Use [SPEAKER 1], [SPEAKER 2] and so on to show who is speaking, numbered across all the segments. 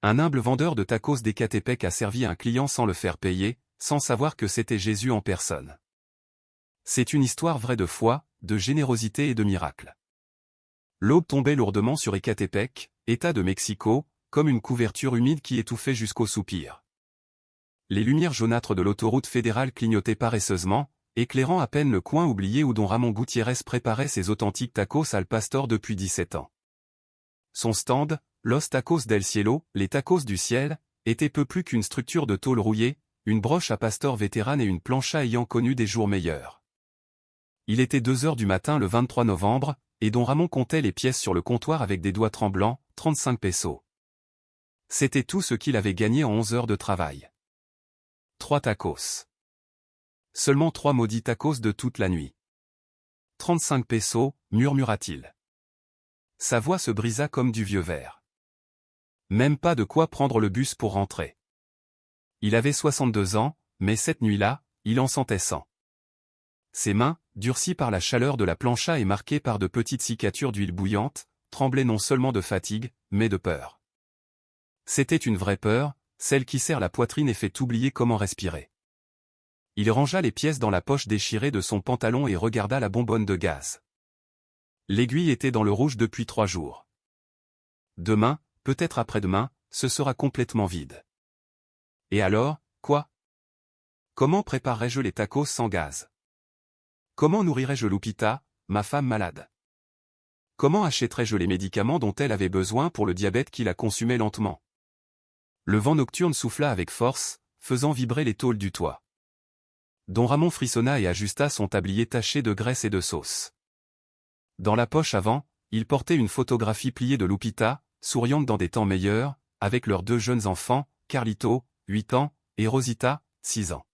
[SPEAKER 1] Un humble vendeur de tacos d'Écatépec a servi un client sans le faire payer, sans savoir que c'était Jésus en personne. C'est une histoire vraie de foi, de générosité et de miracle. L'aube tombait lourdement sur Écatépec, État de Mexico, comme une couverture humide qui étouffait jusqu'au soupir. Les lumières jaunâtres de l'autoroute fédérale clignotaient paresseusement, éclairant à peine le coin oublié où don Ramon Gutiérrez préparait ses authentiques tacos al pastor depuis 17 ans. Son stand, Los Tacos del Cielo, les tacos du ciel, était peu plus qu'une structure de tôle rouillée, une broche à pastor vétérane et une plancha ayant connu des jours meilleurs. Il était 2 heures du matin le 23 novembre, et don Ramon comptait les pièces sur le comptoir avec des doigts tremblants, 35 pesos. C'était tout ce qu'il avait gagné en 11 heures de travail. 3 tacos. Seulement 3 maudits tacos de toute la nuit. 35 pesos, murmura-t-il. Sa voix se brisa comme du vieux verre. Même pas de quoi prendre le bus pour rentrer. Il avait 62 ans, mais cette nuit-là, il en sentait 100. Ses mains, durcies par la chaleur de la plancha et marquées par de petites cicatures d'huile bouillante, tremblaient non seulement de fatigue, mais de peur. C'était une vraie peur, celle qui serre la poitrine et fait oublier comment respirer. Il rangea les pièces dans la poche déchirée de son pantalon et regarda la bonbonne de gaz. L'aiguille était dans le rouge depuis 3 jours. Demain, peut-être après-demain, ce sera complètement vide. Et alors, quoi? Comment préparerais-je les tacos sans gaz? Comment nourrirais-je Lupita, ma femme malade? Comment achèterais-je les médicaments dont elle avait besoin pour le diabète qui la consumait lentement? Le vent nocturne souffla avec force, faisant vibrer les tôles du toit. Don Ramon frissonna et ajusta son tablier taché de graisse et de sauce. Dans la poche avant, il portait une photographie pliée de Lupita, souriante dans des temps meilleurs, avec leurs 2 jeunes enfants, Carlito, 8 ans, et Rosita, 6 ans.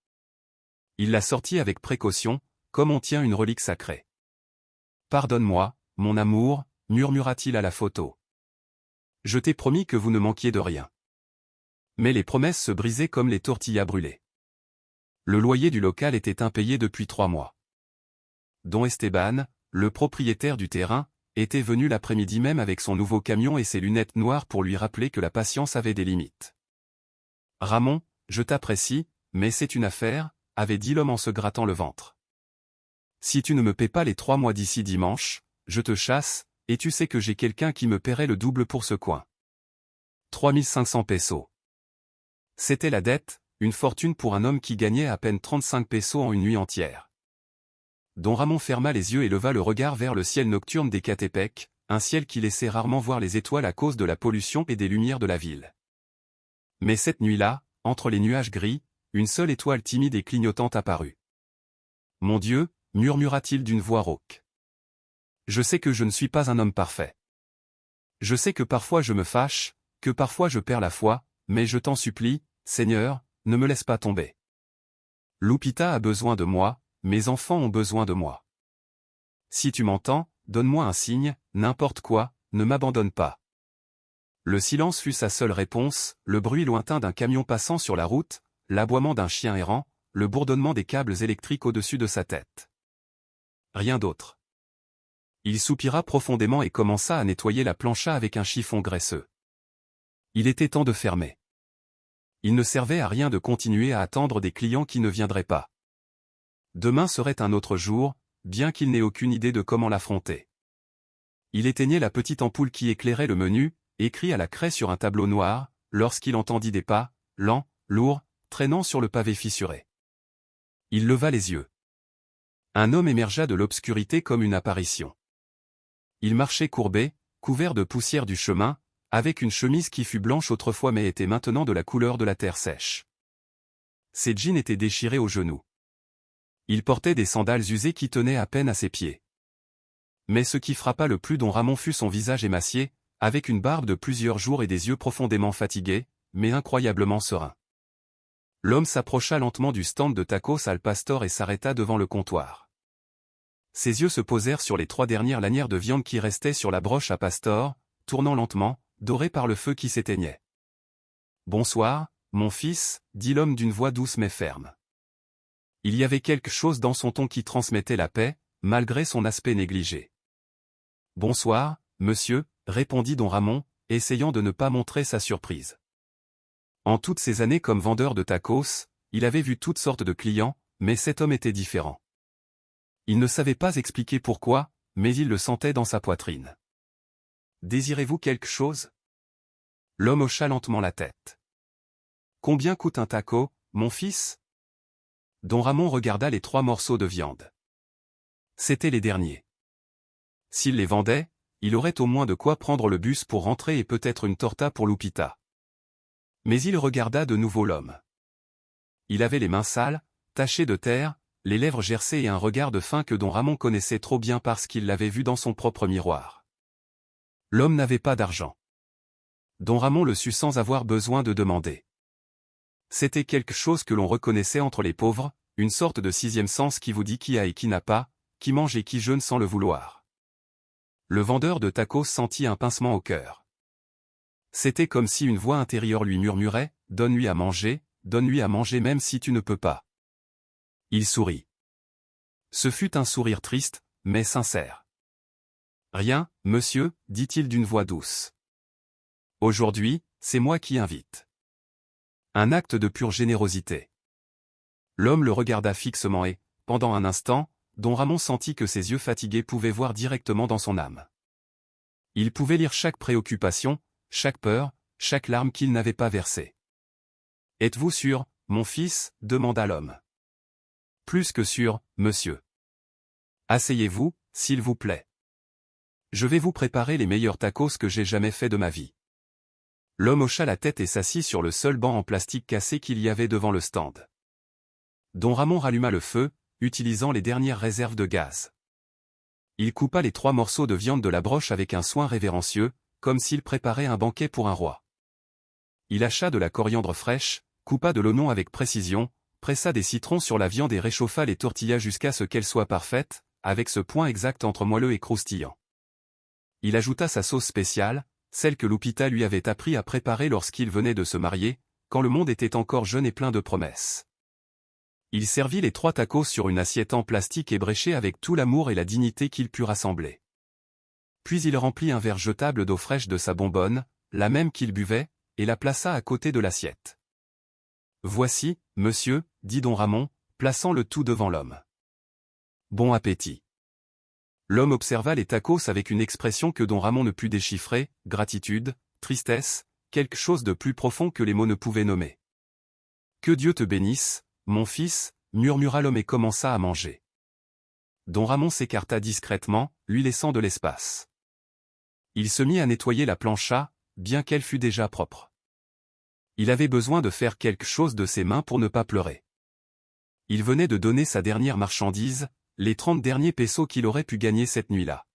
[SPEAKER 1] Il la sortit avec précaution, comme on tient une relique sacrée. « Pardonne-moi, mon amour, murmura-t-il à la photo. Je t'ai promis que vous ne manquiez de rien. » Mais les promesses se brisaient comme les tortillas brûlées. Le loyer du local était impayé depuis 3 mois. Don Esteban, le propriétaire du terrain, était venu l'après-midi même avec son nouveau camion et ses lunettes noires pour lui rappeler que la patience avait des limites. « Ramon, je t'apprécie, mais c'est une affaire, » avait dit l'homme en se grattant le ventre. « Si tu ne me paies pas les 3 mois d'ici dimanche, je te chasse, et tu sais que j'ai quelqu'un qui me paierait le double pour ce coin. 3500 pesos. » C'était la dette, une fortune pour un homme qui gagnait à peine 35 pesos en une nuit entière. Don Ramon ferma les yeux et leva le regard vers le ciel nocturne d'Écatépec, un ciel qui laissait rarement voir les étoiles à cause de la pollution et des lumières de la ville. Mais cette nuit-là, entre les nuages gris, une seule étoile timide et clignotante apparut. « Mon Dieu » murmura-t-il d'une voix rauque. « Je sais que je ne suis pas un homme parfait. Je sais que parfois je me fâche, que parfois je perds la foi, mais je t'en supplie, Seigneur, ne me laisse pas tomber. Lupita a besoin de moi, mes enfants ont besoin de moi. Si tu m'entends, donne-moi un signe, n'importe quoi, ne m'abandonne pas. » Le silence fut sa seule réponse, le bruit lointain d'un camion passant sur la route, l'aboiement d'un chien errant, le bourdonnement des câbles électriques au-dessus de sa tête. Rien d'autre. Il soupira profondément et commença à nettoyer la plancha avec un chiffon graisseux. Il était temps de fermer. Il ne servait à rien de continuer à attendre des clients qui ne viendraient pas. Demain serait un autre jour, bien qu'il n'ait aucune idée de comment l'affronter. Il éteignait la petite ampoule qui éclairait le menu, écrit à la craie sur un tableau noir, lorsqu'il entendit des pas, lents, lourds, traînant sur le pavé fissuré. Il leva les yeux. Un homme émergea de l'obscurité comme une apparition. Il marchait courbé, couvert de poussière du chemin, avec une chemise qui fut blanche autrefois mais était maintenant de la couleur de la terre sèche. Ses jeans étaient déchirés aux genoux. Il portait des sandales usées qui tenaient à peine à ses pieds. Mais ce qui frappa le plus don Ramon fut son visage émacié, avec une barbe de plusieurs jours et des yeux profondément fatigués, mais incroyablement sereins. L'homme s'approcha lentement du stand de tacos al pastor et s'arrêta devant le comptoir. Ses yeux se posèrent sur les 3 dernières lanières de viande qui restaient sur la broche à pastor, tournant lentement, dorées par le feu qui s'éteignait. « Bonsoir, mon fils, » dit l'homme d'une voix douce mais ferme. Il y avait quelque chose dans son ton qui transmettait la paix, malgré son aspect négligé. « Bonsoir, monsieur » répondit don Ramon, essayant de ne pas montrer sa surprise. En toutes ces années comme vendeur de tacos, il avait vu toutes sortes de clients, mais cet homme était différent. Il ne savait pas expliquer pourquoi, mais il le sentait dans sa poitrine. « Désirez-vous quelque chose ?» L'homme hocha lentement la tête. « Combien coûte un taco, mon fils ?» Don Ramon regarda les 3 morceaux de viande. C'étaient les derniers. S'il les vendait, il aurait au moins de quoi prendre le bus pour rentrer et peut-être une torta pour Lupita. Mais il regarda de nouveau l'homme. Il avait les mains sales, tachées de terre, les lèvres gercées et un regard de faim que Don Ramon connaissait trop bien parce qu'il l'avait vu dans son propre miroir. L'homme n'avait pas d'argent. Don Ramon le sut sans avoir besoin de demander. C'était quelque chose que l'on reconnaissait entre les pauvres, une sorte de 6e sens qui vous dit qui a et qui n'a pas, qui mange et qui jeûne sans le vouloir. Le vendeur de tacos sentit un pincement au cœur. C'était comme si une voix intérieure lui murmurait « Donne-lui à manger même si tu ne peux pas. » Il sourit. Ce fut un sourire triste, mais sincère. « Rien, monsieur, dit-il d'une voix douce. Aujourd'hui, c'est moi qui invite. » Un acte de pure générosité. L'homme le regarda fixement et, pendant un instant, Don Ramon sentit que ses yeux fatigués pouvaient voir directement dans son âme. Il pouvait lire chaque préoccupation, chaque peur, chaque larme qu'il n'avait pas versée. « Êtes-vous sûr, mon fils ?» demanda l'homme. « Plus que sûr, monsieur. »« Asseyez-vous, s'il vous plaît. Je vais vous préparer les meilleurs tacos que j'ai jamais fait de ma vie. » L'homme hocha la tête et s'assit sur le seul banc en plastique cassé qu'il y avait devant le stand. Don Ramon ralluma le feu, utilisant les dernières réserves de gaz. Il coupa les 3 morceaux de viande de la broche avec un soin révérencieux, comme s'il préparait un banquet pour un roi. Il hacha de la coriandre fraîche, coupa de l'oignon avec précision, pressa des citrons sur la viande et réchauffa les tortillas jusqu'à ce qu'elles soient parfaites, avec ce point exact entre moelleux et croustillant. Il ajouta sa sauce spéciale, celle que Lupita lui avait appris à préparer lorsqu'il venait de se marier, quand le monde était encore jeune et plein de promesses. Il servit les 3 tacos sur une assiette en plastique ébréchée avec tout l'amour et la dignité qu'il put rassembler. Puis il remplit un verre jetable d'eau fraîche de sa bonbonne, la même qu'il buvait, et la plaça à côté de l'assiette. « Voici, monsieur, dit Don Ramon, plaçant le tout devant l'homme. Bon appétit. » L'homme observa les tacos avec une expression que Don Ramon ne put déchiffrer, gratitude, tristesse, quelque chose de plus profond que les mots ne pouvaient nommer. « Que Dieu te bénisse, mon fils, » murmura l'homme et commença à manger. Don Ramon s'écarta discrètement, lui laissant de l'espace. Il se mit à nettoyer la plancha, bien qu'elle fût déjà propre. Il avait besoin de faire quelque chose de ses mains pour ne pas pleurer. Il venait de donner sa dernière marchandise, les 30 derniers pesos qu'il aurait pu gagner cette nuit-là.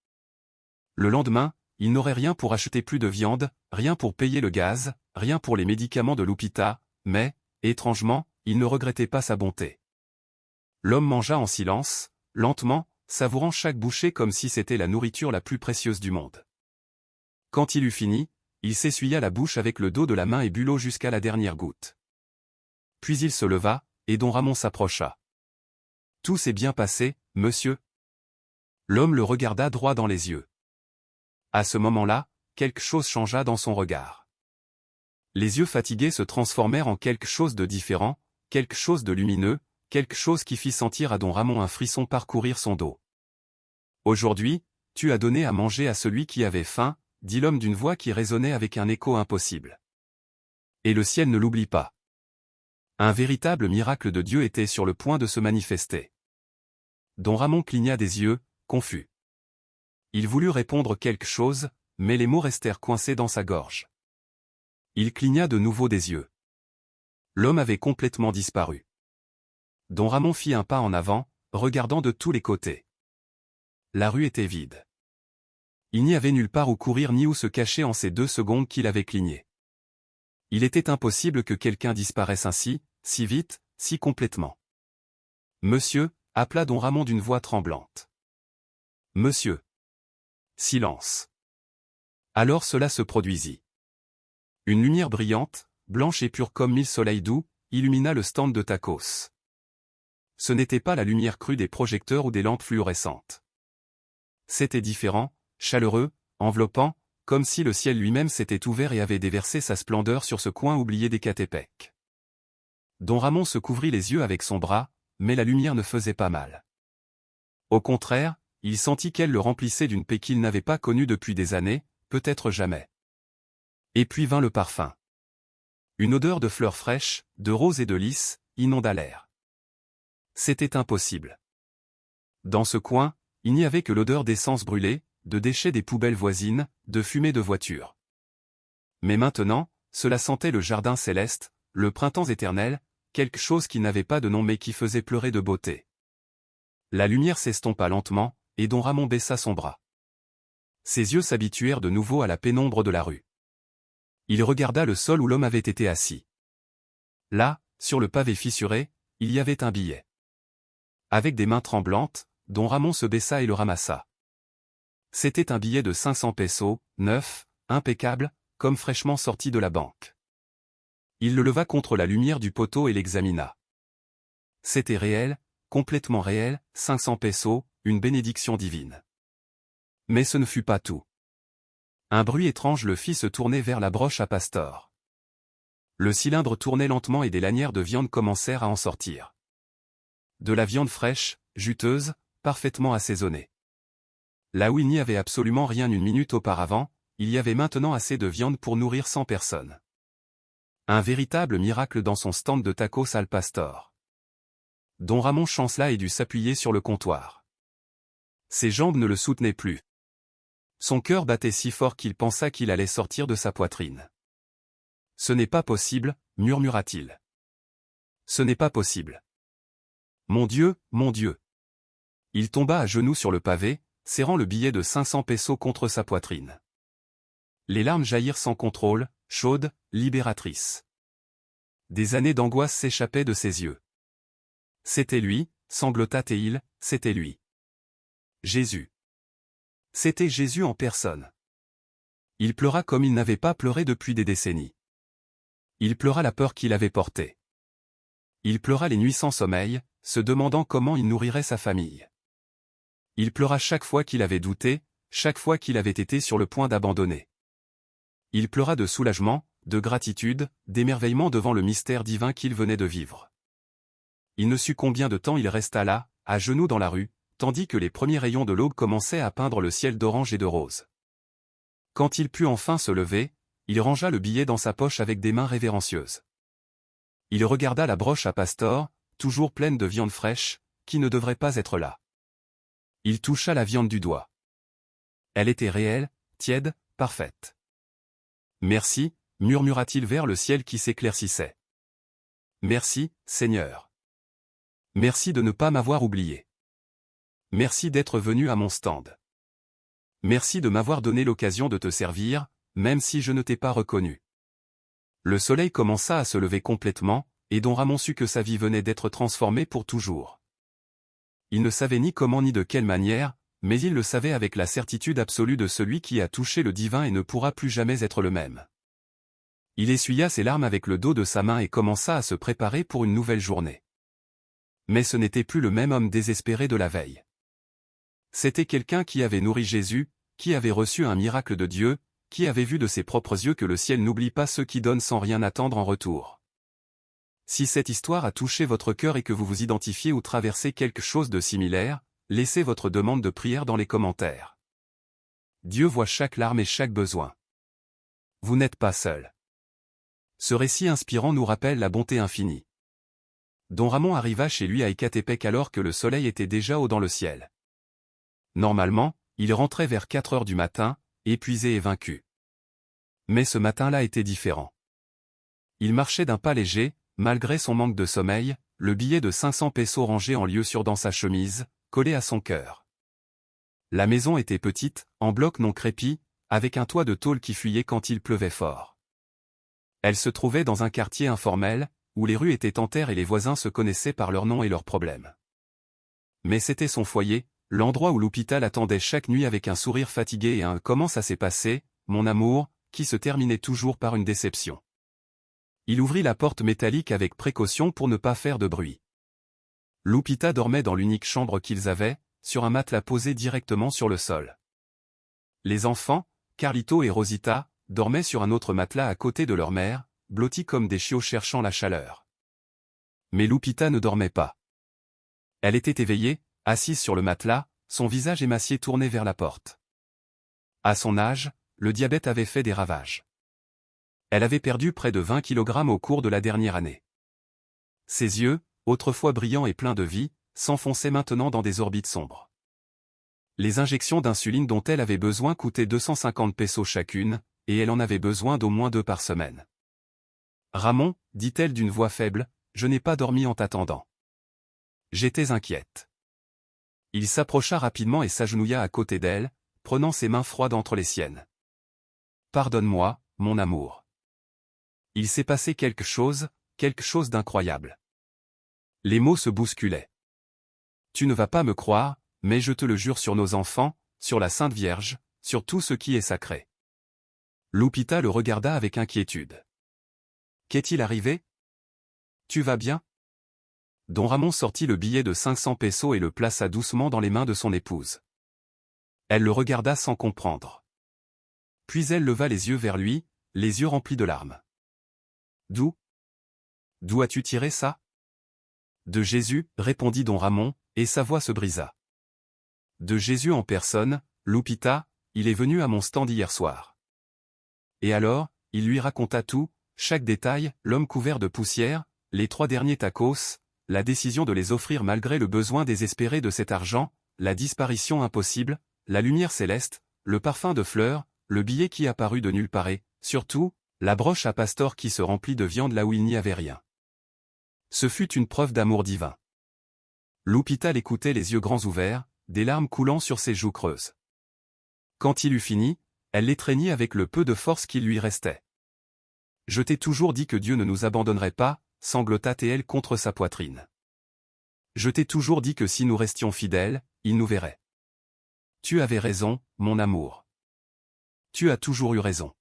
[SPEAKER 1] Le lendemain, il n'aurait rien pour acheter plus de viande, rien pour payer le gaz, rien pour les médicaments de Lupita, mais, étrangement, il ne regrettait pas sa bonté. L'homme mangea en silence, lentement, savourant chaque bouchée comme si c'était la nourriture la plus précieuse du monde. Quand il eut fini, il s'essuya la bouche avec le dos de la main et but l'eau jusqu'à la dernière goutte. Puis il se leva, et Don Ramon s'approcha. « Tout s'est bien passé, monsieur ?» L'homme le regarda droit dans les yeux. À ce moment-là, quelque chose changea dans son regard. Les yeux fatigués se transformèrent en quelque chose de différent, quelque chose de lumineux, quelque chose qui fit sentir à Don Ramon un frisson parcourir son dos. « Aujourd'hui, tu as donné à manger à celui qui avait faim, » dit l'homme d'une voix qui résonnait avec un écho impossible. Et le ciel ne l'oublie pas. Un véritable miracle de Dieu était sur le point de se manifester. Don Ramon cligna des yeux, confus. Il voulut répondre quelque chose, mais les mots restèrent coincés dans sa gorge. Il cligna de nouveau des yeux. L'homme avait complètement disparu. Don Ramon fit un pas en avant, regardant de tous les côtés. La rue était vide. Il n'y avait nulle part où courir ni où se cacher en ces 2 secondes qu'il avait cligné. Il était impossible que quelqu'un disparaisse ainsi, si vite, si complètement. « Monsieur » appela Don Ramon d'une voix tremblante. « Monsieur !» Silence. Alors cela se produisit. Une lumière brillante, blanche et pure comme 1000 soleils doux, illumina le stand de tacos. Ce n'était pas la lumière crue des projecteurs ou des lampes fluorescentes. C'était différent, chaleureux, enveloppant, comme si le ciel lui-même s'était ouvert et avait déversé sa splendeur sur ce coin oublié d'Écatépec. Don Ramon se couvrit les yeux avec son bras, mais la lumière ne faisait pas mal. Au contraire, il sentit qu'elle le remplissait d'une paix qu'il n'avait pas connue depuis des années, peut-être jamais. Et puis vint le parfum. Une odeur de fleurs fraîches, de roses et de lys, inonda l'air. C'était impossible. Dans ce coin, il n'y avait que l'odeur d'essence brûlée, de déchets des poubelles voisines, de fumée de voitures. Mais maintenant, cela sentait le jardin céleste, le printemps éternel, quelque chose qui n'avait pas de nom mais qui faisait pleurer de beauté. La lumière s'estompa lentement, et Don Ramon baissa son bras. Ses yeux s'habituèrent de nouveau à la pénombre de la rue. Il regarda le sol où l'homme avait été assis. Là, sur le pavé fissuré, il y avait un billet. Avec des mains tremblantes, Don Ramon se baissa et le ramassa. C'était un billet de 500 pesos, neuf, impeccable, comme fraîchement sorti de la banque. Il le leva contre la lumière du poteau et l'examina. C'était réel, complètement réel, 500 pesos, une bénédiction divine. Mais ce ne fut pas tout. Un bruit étrange le fit se tourner vers la broche à pastor. Le cylindre tournait lentement et des lanières de viande commencèrent à en sortir. De la viande fraîche, juteuse, parfaitement assaisonnée. Là où il n'y avait absolument rien une minute auparavant, il y avait maintenant assez de viande pour nourrir 100 personnes. Un véritable miracle dans son stand de tacos al pastor. Don Ramon chancela et dut s'appuyer sur le comptoir. Ses jambes ne le soutenaient plus. Son cœur battait si fort qu'il pensa qu'il allait sortir de sa poitrine. « Ce n'est pas possible, murmura-t-il. Ce n'est pas possible. Mon Dieu, mon Dieu. » Il tomba à genoux sur le pavé, serrant le billet de 500 pesos contre sa poitrine. Les larmes jaillirent sans contrôle, chaudes, libératrices. Des années d'angoisse s'échappaient de ses yeux. C'était lui, sanglota-t-il, c'était lui. Jésus. C'était Jésus en personne. Il pleura comme il n'avait pas pleuré depuis des décennies. Il pleura la peur qu'il avait portée. Il pleura les nuits sans sommeil, se demandant comment il nourrirait sa famille. Il pleura chaque fois qu'il avait douté, chaque fois qu'il avait été sur le point d'abandonner. Il pleura de soulagement, de gratitude, d'émerveillement devant le mystère divin qu'il venait de vivre. Il ne sut combien de temps il resta là, à genoux dans la rue, tandis que les premiers rayons de l'aube commençaient à peindre le ciel d'orange et de rose. Quand il put enfin se lever, il rangea le billet dans sa poche avec des mains révérencieuses. Il regarda la broche à pastor, toujours pleine de viande fraîche, qui ne devrait pas être là. Il toucha la viande du doigt. Elle était réelle, tiède, parfaite. « Merci », murmura-t-il vers le ciel qui s'éclaircissait. « Merci, Seigneur. Merci de ne pas m'avoir oublié. Merci d'être venu à mon stand. Merci de m'avoir donné l'occasion de te servir, même si je ne t'ai pas reconnu. » Le soleil commença à se lever complètement, et Don Ramon sut que sa vie venait d'être transformée pour toujours. Il ne savait ni comment ni de quelle manière, mais il le savait avec la certitude absolue de celui qui a touché le divin et ne pourra plus jamais être le même. Il essuya ses larmes avec le dos de sa main et commença à se préparer pour une nouvelle journée. Mais ce n'était plus le même homme désespéré de la veille. C'était quelqu'un qui avait nourri Jésus, qui avait reçu un miracle de Dieu, qui avait vu de ses propres yeux que le ciel n'oublie pas ceux qui donnent sans rien attendre en retour. Si cette histoire a touché votre cœur et que vous vous identifiez ou traversez quelque chose de similaire, laissez votre demande de prière dans les commentaires. Dieu voit chaque larme et chaque besoin. Vous n'êtes pas seul. Ce récit inspirant nous rappelle la bonté infinie. Don Ramon arriva chez lui à Écatépec alors que le soleil était déjà haut dans le ciel. Normalement, il rentrait vers 4 heures du matin, épuisé et vaincu. Mais ce matin-là était différent. Il marchait d'un pas léger, malgré son manque de sommeil, le billet de 500 pesos rangé en lieu sûr dans sa chemise, collé à son cœur. La maison était petite, en bloc non crépi, avec un toit de tôle qui fuyait quand il pleuvait fort. Elle se trouvait dans un quartier informel, où les rues étaient en terre et les voisins se connaissaient par leurs noms et leurs problèmes. Mais c'était son foyer, l'endroit où l'hôpital attendait chaque nuit avec un sourire fatigué et un « comment ça s'est passé, mon amour », qui se terminait toujours par une déception. Il ouvrit la porte métallique avec précaution pour ne pas faire de bruit. Lupita dormait dans l'unique chambre qu'ils avaient, sur un matelas posé directement sur le sol. Les enfants, Carlito et Rosita dormaient sur un autre matelas à côté de leur mère, blottis comme des chiots cherchant la chaleur. Mais Lupita ne dormait pas. Elle était éveillée, assise sur le matelas, son visage émacié tourné vers la porte. À son âge, le diabète avait fait des ravages. Elle avait perdu près de 20 kg au cours de la dernière année. Ses yeux, autrefois brillants et pleins de vie, s'enfonçaient maintenant dans des orbites sombres. Les injections d'insuline dont elle avait besoin coûtaient 250 pesos chacune, et elle en avait besoin d'au moins 2 par semaine. « Ramon, dit-elle d'une voix faible, je n'ai pas dormi en t'attendant. J'étais inquiète. » Il s'approcha rapidement et s'agenouilla à côté d'elle, prenant ses mains froides entre les siennes. « Pardonne-moi, mon amour. Il s'est passé quelque chose d'incroyable. » Les mots se bousculaient. « Tu ne vas pas me croire, mais je te le jure sur nos enfants, sur la Sainte Vierge, sur tout ce qui est sacré. » Lupita le regarda avec inquiétude. « Qu'est-il arrivé? Tu vas bien? » Don Ramon sortit le billet de 500 pesos et le plaça doucement dans les mains de son épouse. Elle le regarda sans comprendre. Puis elle leva les yeux vers lui, les yeux remplis de larmes. « D'où as-tu tiré ça? » « De Jésus, répondit Don Ramon, et sa voix se brisa. « De Jésus en personne, Lupita, il est venu à mon stand hier soir. » Et alors, il lui raconta tout, chaque détail, l'homme couvert de poussière, les 3 derniers tacos, la décision de les offrir malgré le besoin désespéré de cet argent, la disparition impossible, la lumière céleste, le parfum de fleurs, le billet qui apparut de nulle part et, surtout, la broche à pastor qui se remplit de viande là où il n'y avait rien. Ce fut une preuve d'amour divin. Lupita l'écoutait les yeux grands ouverts, des larmes coulant sur ses joues creuses. Quand il eut fini, elle l'étreignit avec le peu de force qui lui restait. « Je t'ai toujours dit que Dieu ne nous abandonnerait pas, sanglota-t-elle contre sa poitrine. Je t'ai toujours dit que si nous restions fidèles, il nous verrait. Tu avais raison, mon amour. Tu as toujours eu raison. »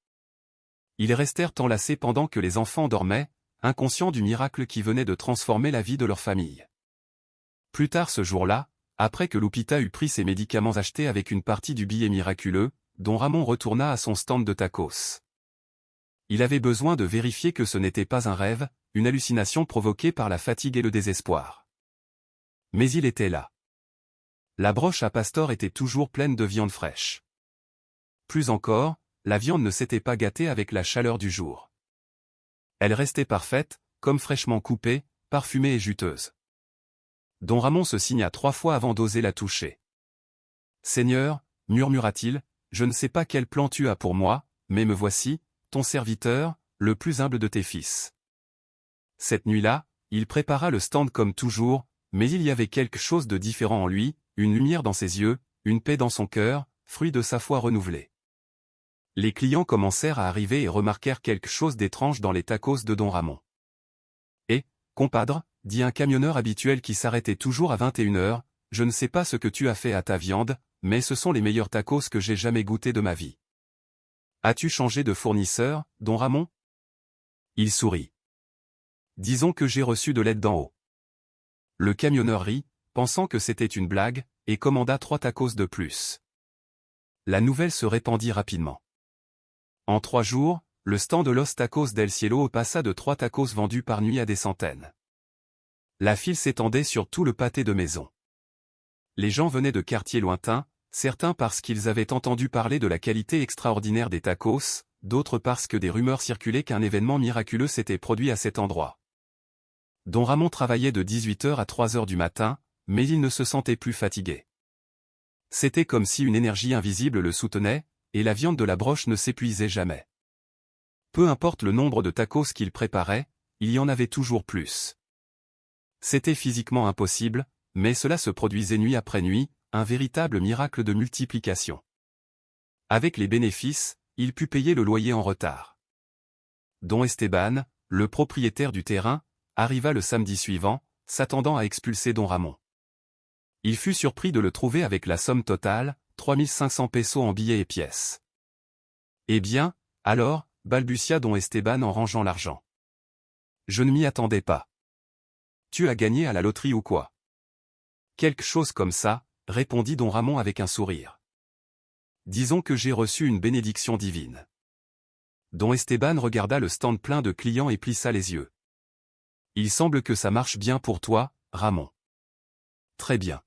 [SPEAKER 1] Ils restèrent enlacés pendant que les enfants dormaient, inconscients du miracle qui venait de transformer la vie de leur famille. Plus tard ce jour-là, après que Lupita eut pris ses médicaments achetés avec une partie du billet miraculeux, Don Ramon retourna à son stand de tacos. Il avait besoin de vérifier que ce n'était pas un rêve, une hallucination provoquée par la fatigue et le désespoir. Mais il était là. La broche à pastor était toujours pleine de viande fraîche. Plus encore, la viande ne s'était pas gâtée avec la chaleur du jour. Elle restait parfaite, comme fraîchement coupée, parfumée et juteuse. Don Ramon se signa 3 fois avant d'oser la toucher. « Seigneur, murmura-t-il, je ne sais pas quel plan tu as pour moi, mais me voici, ton serviteur, le plus humble de tes fils. » Cette nuit-là, il prépara le stand comme toujours, mais il y avait quelque chose de différent en lui, une lumière dans ses yeux, une paix dans son cœur, fruit de sa foi renouvelée. Les clients commencèrent à arriver et remarquèrent quelque chose d'étrange dans les tacos de Don Ramon. « Eh, compadre, dit un camionneur habituel qui s'arrêtait toujours à 21h, je ne sais pas ce que tu as fait à ta viande, mais ce sont les meilleurs tacos que j'ai jamais goûtés de ma vie. As-tu changé de fournisseur, Don Ramon? » Il sourit. « Disons que j'ai reçu de l'aide d'en haut. » Le camionneur rit, pensant que c'était une blague, et commanda 3 tacos de plus. La nouvelle se répandit rapidement. En 3 jours, le stand de Los Tacos del Cielo passa de 3 tacos vendus par nuit à des centaines. La file s'étendait sur tout le pâté de maison. Les gens venaient de quartiers lointains, certains parce qu'ils avaient entendu parler de la qualité extraordinaire des tacos, d'autres parce que des rumeurs circulaient qu'un événement miraculeux s'était produit à cet endroit. Don Ramon travaillait de 18h à 3h du matin, mais il ne se sentait plus fatigué. C'était comme si une énergie invisible le soutenait, et la viande de la broche ne s'épuisait jamais. Peu importe le nombre de tacos qu'il préparait, il y en avait toujours plus. C'était physiquement impossible, mais cela se produisait nuit après nuit, un véritable miracle de multiplication. Avec les bénéfices, il put payer le loyer en retard. Don Esteban, le propriétaire du terrain, arriva le samedi suivant, s'attendant à expulser Don Ramon. Il fut surpris de le trouver avec la somme totale, 3500 pesos en billets et pièces. « Eh bien, alors, balbutia Don Esteban en rangeant l'argent. Je ne m'y attendais pas. Tu as gagné à la loterie ou quoi? Quelque chose comme ça, répondit Don Ramon avec un sourire. disons que j'ai reçu une bénédiction divine. Don Esteban regarda le stand plein de clients et plissa les yeux. Il semble que ça marche bien pour toi, Ramon. Très bien.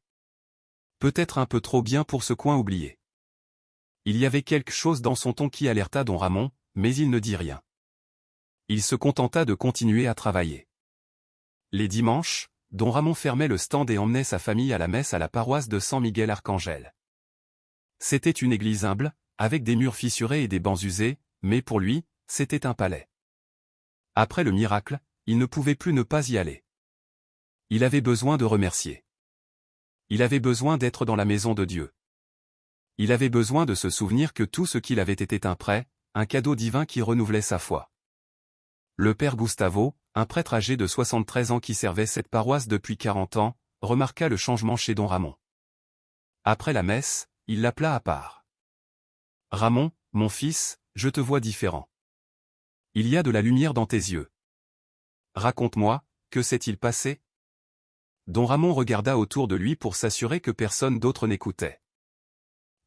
[SPEAKER 1] Peut-être un peu trop bien pour ce coin oublié. Il y avait quelque chose dans son ton qui alerta Don Ramon, mais il ne dit rien. Il se contenta de continuer à travailler. Les dimanches, Don Ramon fermait le stand et emmenait sa famille à la messe à la paroisse de San Miguel Arcangel. C'était une église humble, avec des murs fissurés et des bancs usés, mais pour lui, c'était un palais. Après le miracle, il ne pouvait plus ne pas y aller. Il avait besoin de remercier. Il avait besoin d'être dans la maison de Dieu. Il avait besoin de se souvenir que tout ce qu'il avait était un prêt, un cadeau divin qui renouvelait sa foi. Le père Gustavo, un prêtre âgé de 73 ans qui servait cette paroisse depuis 40 ans, remarqua le changement chez Don Ramon. Après la messe, il l'appela à part. « Ramon, mon fils, je te vois différent. Il y a de la lumière dans tes yeux. Raconte-moi, que s'est-il passé ?» Don Ramon regarda autour de lui pour s'assurer que personne d'autre n'écoutait.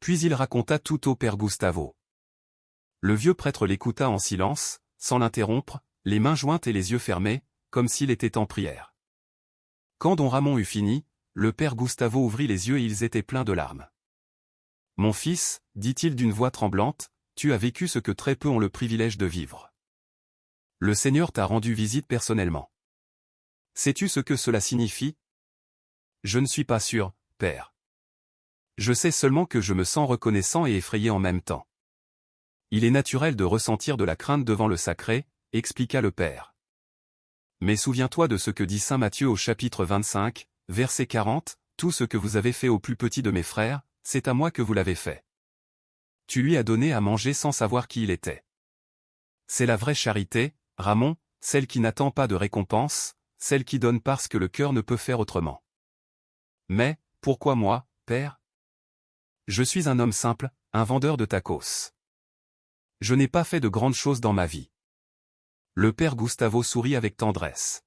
[SPEAKER 1] Puis il raconta tout au père Gustavo. Le vieux prêtre l'écouta en silence, sans l'interrompre, les mains jointes et les yeux fermés, comme s'il était en prière. Quand Don Ramon eut fini, le père Gustavo ouvrit les yeux et ils étaient pleins de larmes. « Mon fils, dit-il d'une voix tremblante, tu as vécu ce que très peu ont le privilège de vivre. Le Seigneur t'a rendu visite personnellement. Sais-tu ce que cela signifie ? Je ne suis pas sûr, père. Je sais seulement que je me sens reconnaissant et effrayé en même temps. Il est naturel de ressentir de la crainte devant le sacré, expliqua le père. Mais souviens-toi de ce que dit saint Matthieu au chapitre 25, verset 40, « Tout ce que vous avez fait au plus petit de mes frères, c'est à moi que vous l'avez fait. » Tu lui as donné à manger sans savoir qui il était. C'est la vraie charité, Ramon, celle qui n'attend pas de récompense, celle qui donne parce que le cœur ne peut faire autrement. Mais, pourquoi moi, père ? Je suis un homme simple, un vendeur de tacos. Je n'ai pas fait de grandes choses dans ma vie. Le père Gustavo sourit avec tendresse.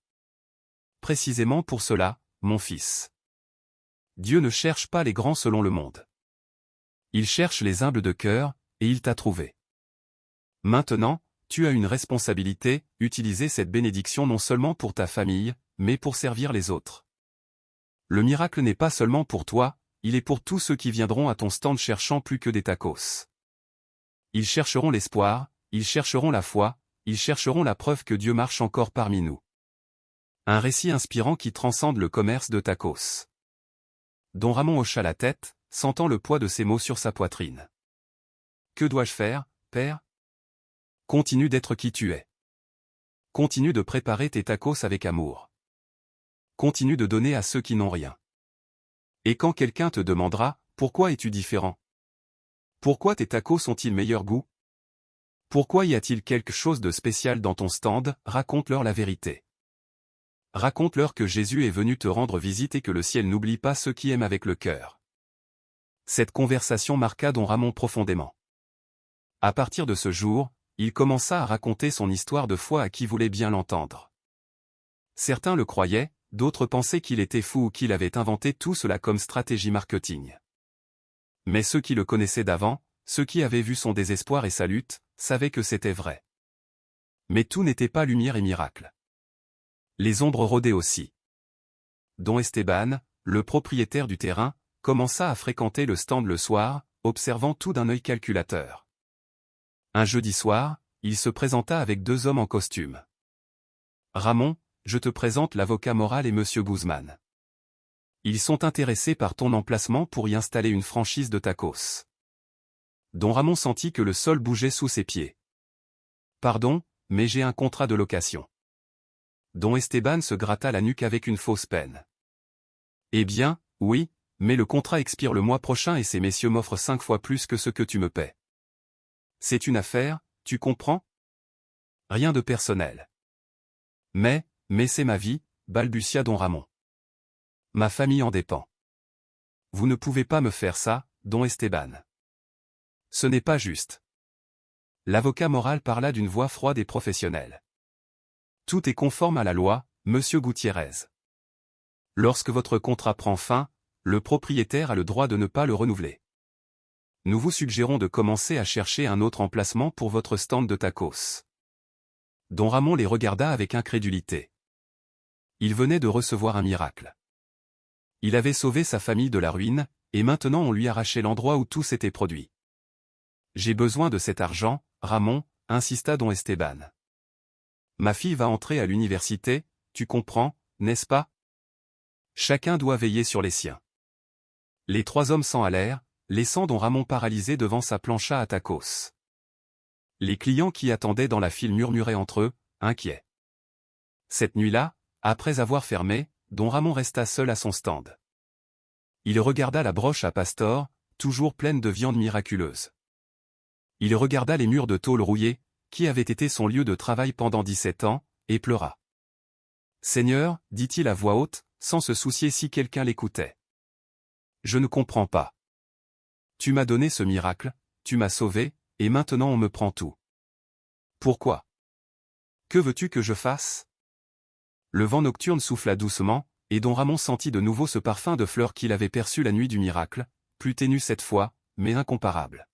[SPEAKER 1] Précisément pour cela, mon fils. Dieu ne cherche pas les grands selon le monde. Il cherche les humbles de cœur, et il t'a trouvé. Maintenant, tu as une responsabilité, utiliser cette bénédiction non seulement pour ta famille, mais pour servir les autres. Le miracle n'est pas seulement pour toi, il est pour tous ceux qui viendront à ton stand cherchant plus que des tacos. Ils chercheront l'espoir, ils chercheront la foi, ils chercheront la preuve que Dieu marche encore parmi nous. Un récit inspirant qui transcende le commerce de tacos. Don Ramon hocha la tête, sentant le poids de ces mots sur sa poitrine. Que dois-je faire, père ? Continue d'être qui tu es. Continue de préparer tes tacos avec amour. Continue de donner à ceux qui n'ont rien. Et quand quelqu'un te demandera, pourquoi es-tu différent ? Pourquoi tes tacos ont-ils meilleur goût ? Pourquoi y a-t-il quelque chose de spécial dans ton stand ? Raconte-leur la vérité. Raconte-leur que Jésus est venu te rendre visite et que le ciel n'oublie pas ceux qui aiment avec le cœur. Cette conversation marqua Don Ramon profondément. À partir de ce jour, il commença à raconter son histoire de foi à qui voulait bien l'entendre. Certains le croyaient, d'autres pensaient qu'il était fou ou qu'il avait inventé tout cela comme stratégie marketing. Mais ceux qui le connaissaient d'avant, ceux qui avaient vu son désespoir et sa lutte, savaient que c'était vrai. Mais tout n'était pas lumière et miracle. Les ombres rôdaient aussi. Don Esteban, le propriétaire du terrain, commença à fréquenter le stand le soir, observant tout d'un œil calculateur. Un jeudi soir, il se présenta avec deux hommes en costume. « Ramon, je te présente l'avocat moral et Monsieur Guzman. Ils sont intéressés par ton emplacement pour y installer une franchise de tacos. » Don Ramon sentit que le sol bougeait sous ses pieds. « Pardon, mais j'ai un contrat de location. » Don Esteban se gratta la nuque avec une fausse peine. « Eh bien, oui, mais le contrat expire le mois prochain et ces messieurs m'offrent 5 fois plus que ce que tu me paies. C'est une affaire, tu comprends ? Rien de personnel. Mais c'est ma vie, balbutia Don Ramon. Ma famille en dépend. Vous ne pouvez pas me faire ça, Don Esteban. Ce n'est pas juste. L'avocat moral parla d'une voix froide et professionnelle. Tout est conforme à la loi, monsieur Gutiérrez. Lorsque votre contrat prend fin, le propriétaire a le droit de ne pas le renouveler. nous vous suggérons de commencer à chercher un autre emplacement pour votre stand de tacos. Don Ramon les regarda avec incrédulité. Il venait de recevoir un miracle. Il avait sauvé sa famille de la ruine, et maintenant on lui arrachait l'endroit où tout s'était produit. J'ai besoin de cet argent, Ramon, insista Don Esteban. Ma fille va entrer à l'université, tu comprends, n'est-ce pas? Chacun doit veiller sur les siens. Les trois hommes s'en allèrent, laissant Don Ramon paralysé devant sa plancha à tacos. Les clients qui attendaient dans la file murmuraient entre eux, inquiets. Cette nuit-là, après avoir fermé, Don Ramon resta seul à son stand. Il regarda la broche à pastor, toujours pleine de viande miraculeuse. Il regarda les murs de tôle rouillés, qui avaient été son lieu de travail pendant 17 ans, et pleura. « Seigneur, dit-il à voix haute, sans se soucier si quelqu'un l'écoutait. Je ne comprends pas. Tu m'as donné ce miracle, tu m'as sauvé, et maintenant on me prend tout. Pourquoi? Que veux-tu que je fasse? » Le vent nocturne souffla doucement, et Don Ramon sentit de nouveau ce parfum de fleurs qu'il avait perçu la nuit du miracle, plus ténu cette fois, mais incomparable.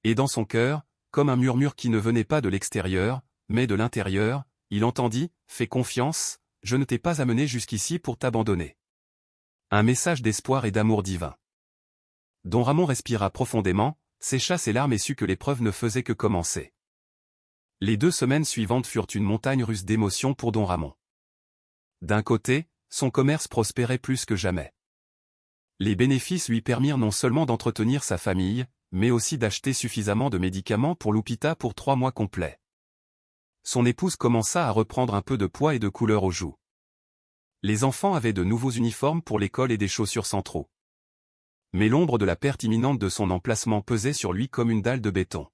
[SPEAKER 1] Et dans son cœur, comme un murmure qui ne venait pas de l'extérieur, mais de l'intérieur, il entendit « Fais confiance, je ne t'ai pas amené jusqu'ici pour t'abandonner. » Un message d'espoir et d'amour divin. Don Ramon respira profondément, sécha ses larmes et sut que l'épreuve ne faisait que commencer. Les 2 semaines suivantes furent une montagne russe d'émotions pour Don Ramon. D'un côté, son commerce prospérait plus que jamais. Les bénéfices lui permirent non seulement d'entretenir sa famille, mais aussi d'acheter suffisamment de médicaments pour Lupita pour 3 mois complets. Son épouse commença à reprendre un peu de poids et de couleur aux joues. Les enfants avaient de nouveaux uniformes pour l'école et des chaussures sans trous. Mais l'ombre de la perte imminente de son emplacement pesait sur lui comme une dalle de béton.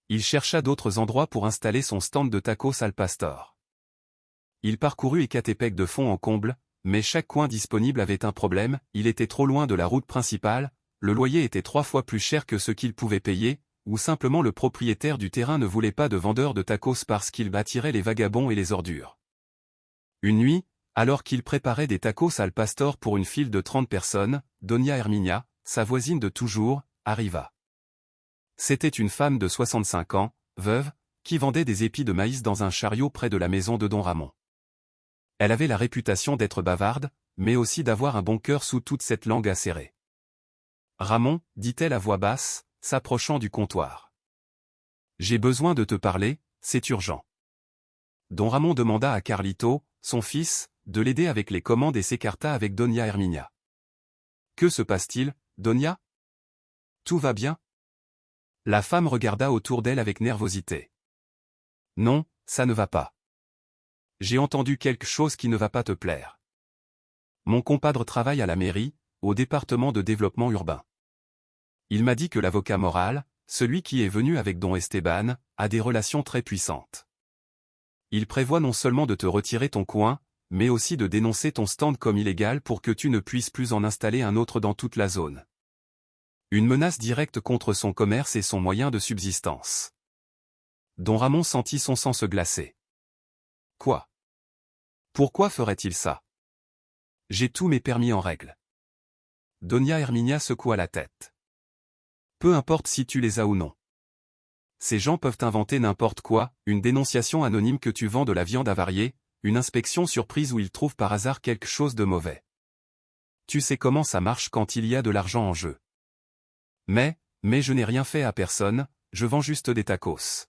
[SPEAKER 1] Il chercha d'autres endroits pour installer son stand de tacos al pastor. Il parcourut Ecatepec de fond en comble, mais chaque coin disponible avait un problème, il était trop loin de la route principale, le loyer était 3 fois plus cher que ce qu'il pouvait payer, ou simplement le propriétaire du terrain ne voulait pas de vendeurs de tacos parce qu'il attirait les vagabonds et les ordures. Une nuit, alors qu'il préparait des tacos al pastor pour une file de 30 personnes, Doña Herminia, sa voisine de toujours, arriva. C'était une femme de 65 ans, veuve, qui vendait des épis de maïs dans un chariot près de la maison de Don Ramon. Elle avait la réputation d'être bavarde, mais aussi d'avoir un bon cœur sous toute cette langue acérée. « Ramon, dit-elle à voix basse, s'approchant du comptoir. J'ai besoin de te parler, c'est urgent. » Don Ramon demanda à Carlito, son fils, de l'aider avec les commandes et s'écarta avec Doña Herminia. « Que se passe-t-il, Doña? Tout va bien? » La femme regarda autour d'elle avec nervosité. « Non, ça ne va pas. J'ai entendu quelque chose qui ne va pas te plaire. Mon compadre travaille à la mairie, au département de développement urbain. Il m'a dit que l'avocat moral, celui qui est venu avec Don Esteban, a des relations très puissantes. Il prévoit non seulement de te retirer ton coin, mais aussi de dénoncer ton stand comme illégal pour que tu ne puisses plus en installer un autre dans toute la zone. Une menace directe contre son commerce et son moyen de subsistance. Don Ramon sentit son sang se glacer. Quoi? Pourquoi ferait-il ça? J'ai tous mes permis en règle. Doña Herminia secoua la tête. Peu importe si tu les as ou non. Ces gens peuvent inventer n'importe quoi, une dénonciation anonyme que tu vends de la viande avariée, une inspection surprise où ils trouvent par hasard quelque chose de mauvais. Tu sais comment ça marche quand il y a de l'argent en jeu. Mais je n'ai rien fait à personne, je vends juste des tacos.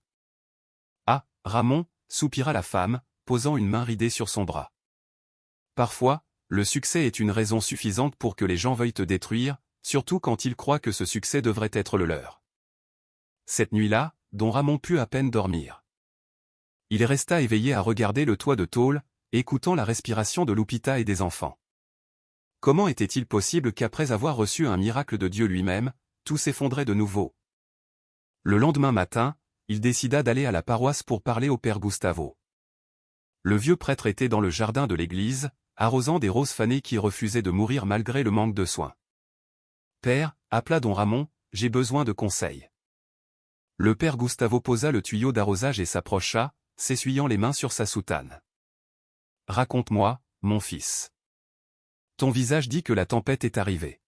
[SPEAKER 1] Ah, Ramon, soupira la femme, posant une main ridée sur son bras. Parfois, le succès est une raison suffisante pour que les gens veuillent te détruire, surtout quand ils croient que ce succès devrait être le leur. Cette nuit-là, Don Ramon put à peine dormir. Il resta éveillé à regarder le toit de tôle, écoutant la respiration de Lupita et des enfants. Comment était-il possible qu'après avoir reçu un miracle de Dieu lui-même, tout s'effondrait de nouveau? Le lendemain matin, il décida d'aller à la paroisse pour parler au père Gustavo. Le vieux prêtre était dans le jardin de l'église, arrosant des roses fanées qui refusaient de mourir malgré le manque de soins. « Père, appela Don Ramon, j'ai besoin de conseils. » Le père Gustavo posa le tuyau d'arrosage et s'approcha, s'essuyant les mains sur sa soutane. « Raconte-moi, mon fils. Ton visage dit que la tempête est arrivée.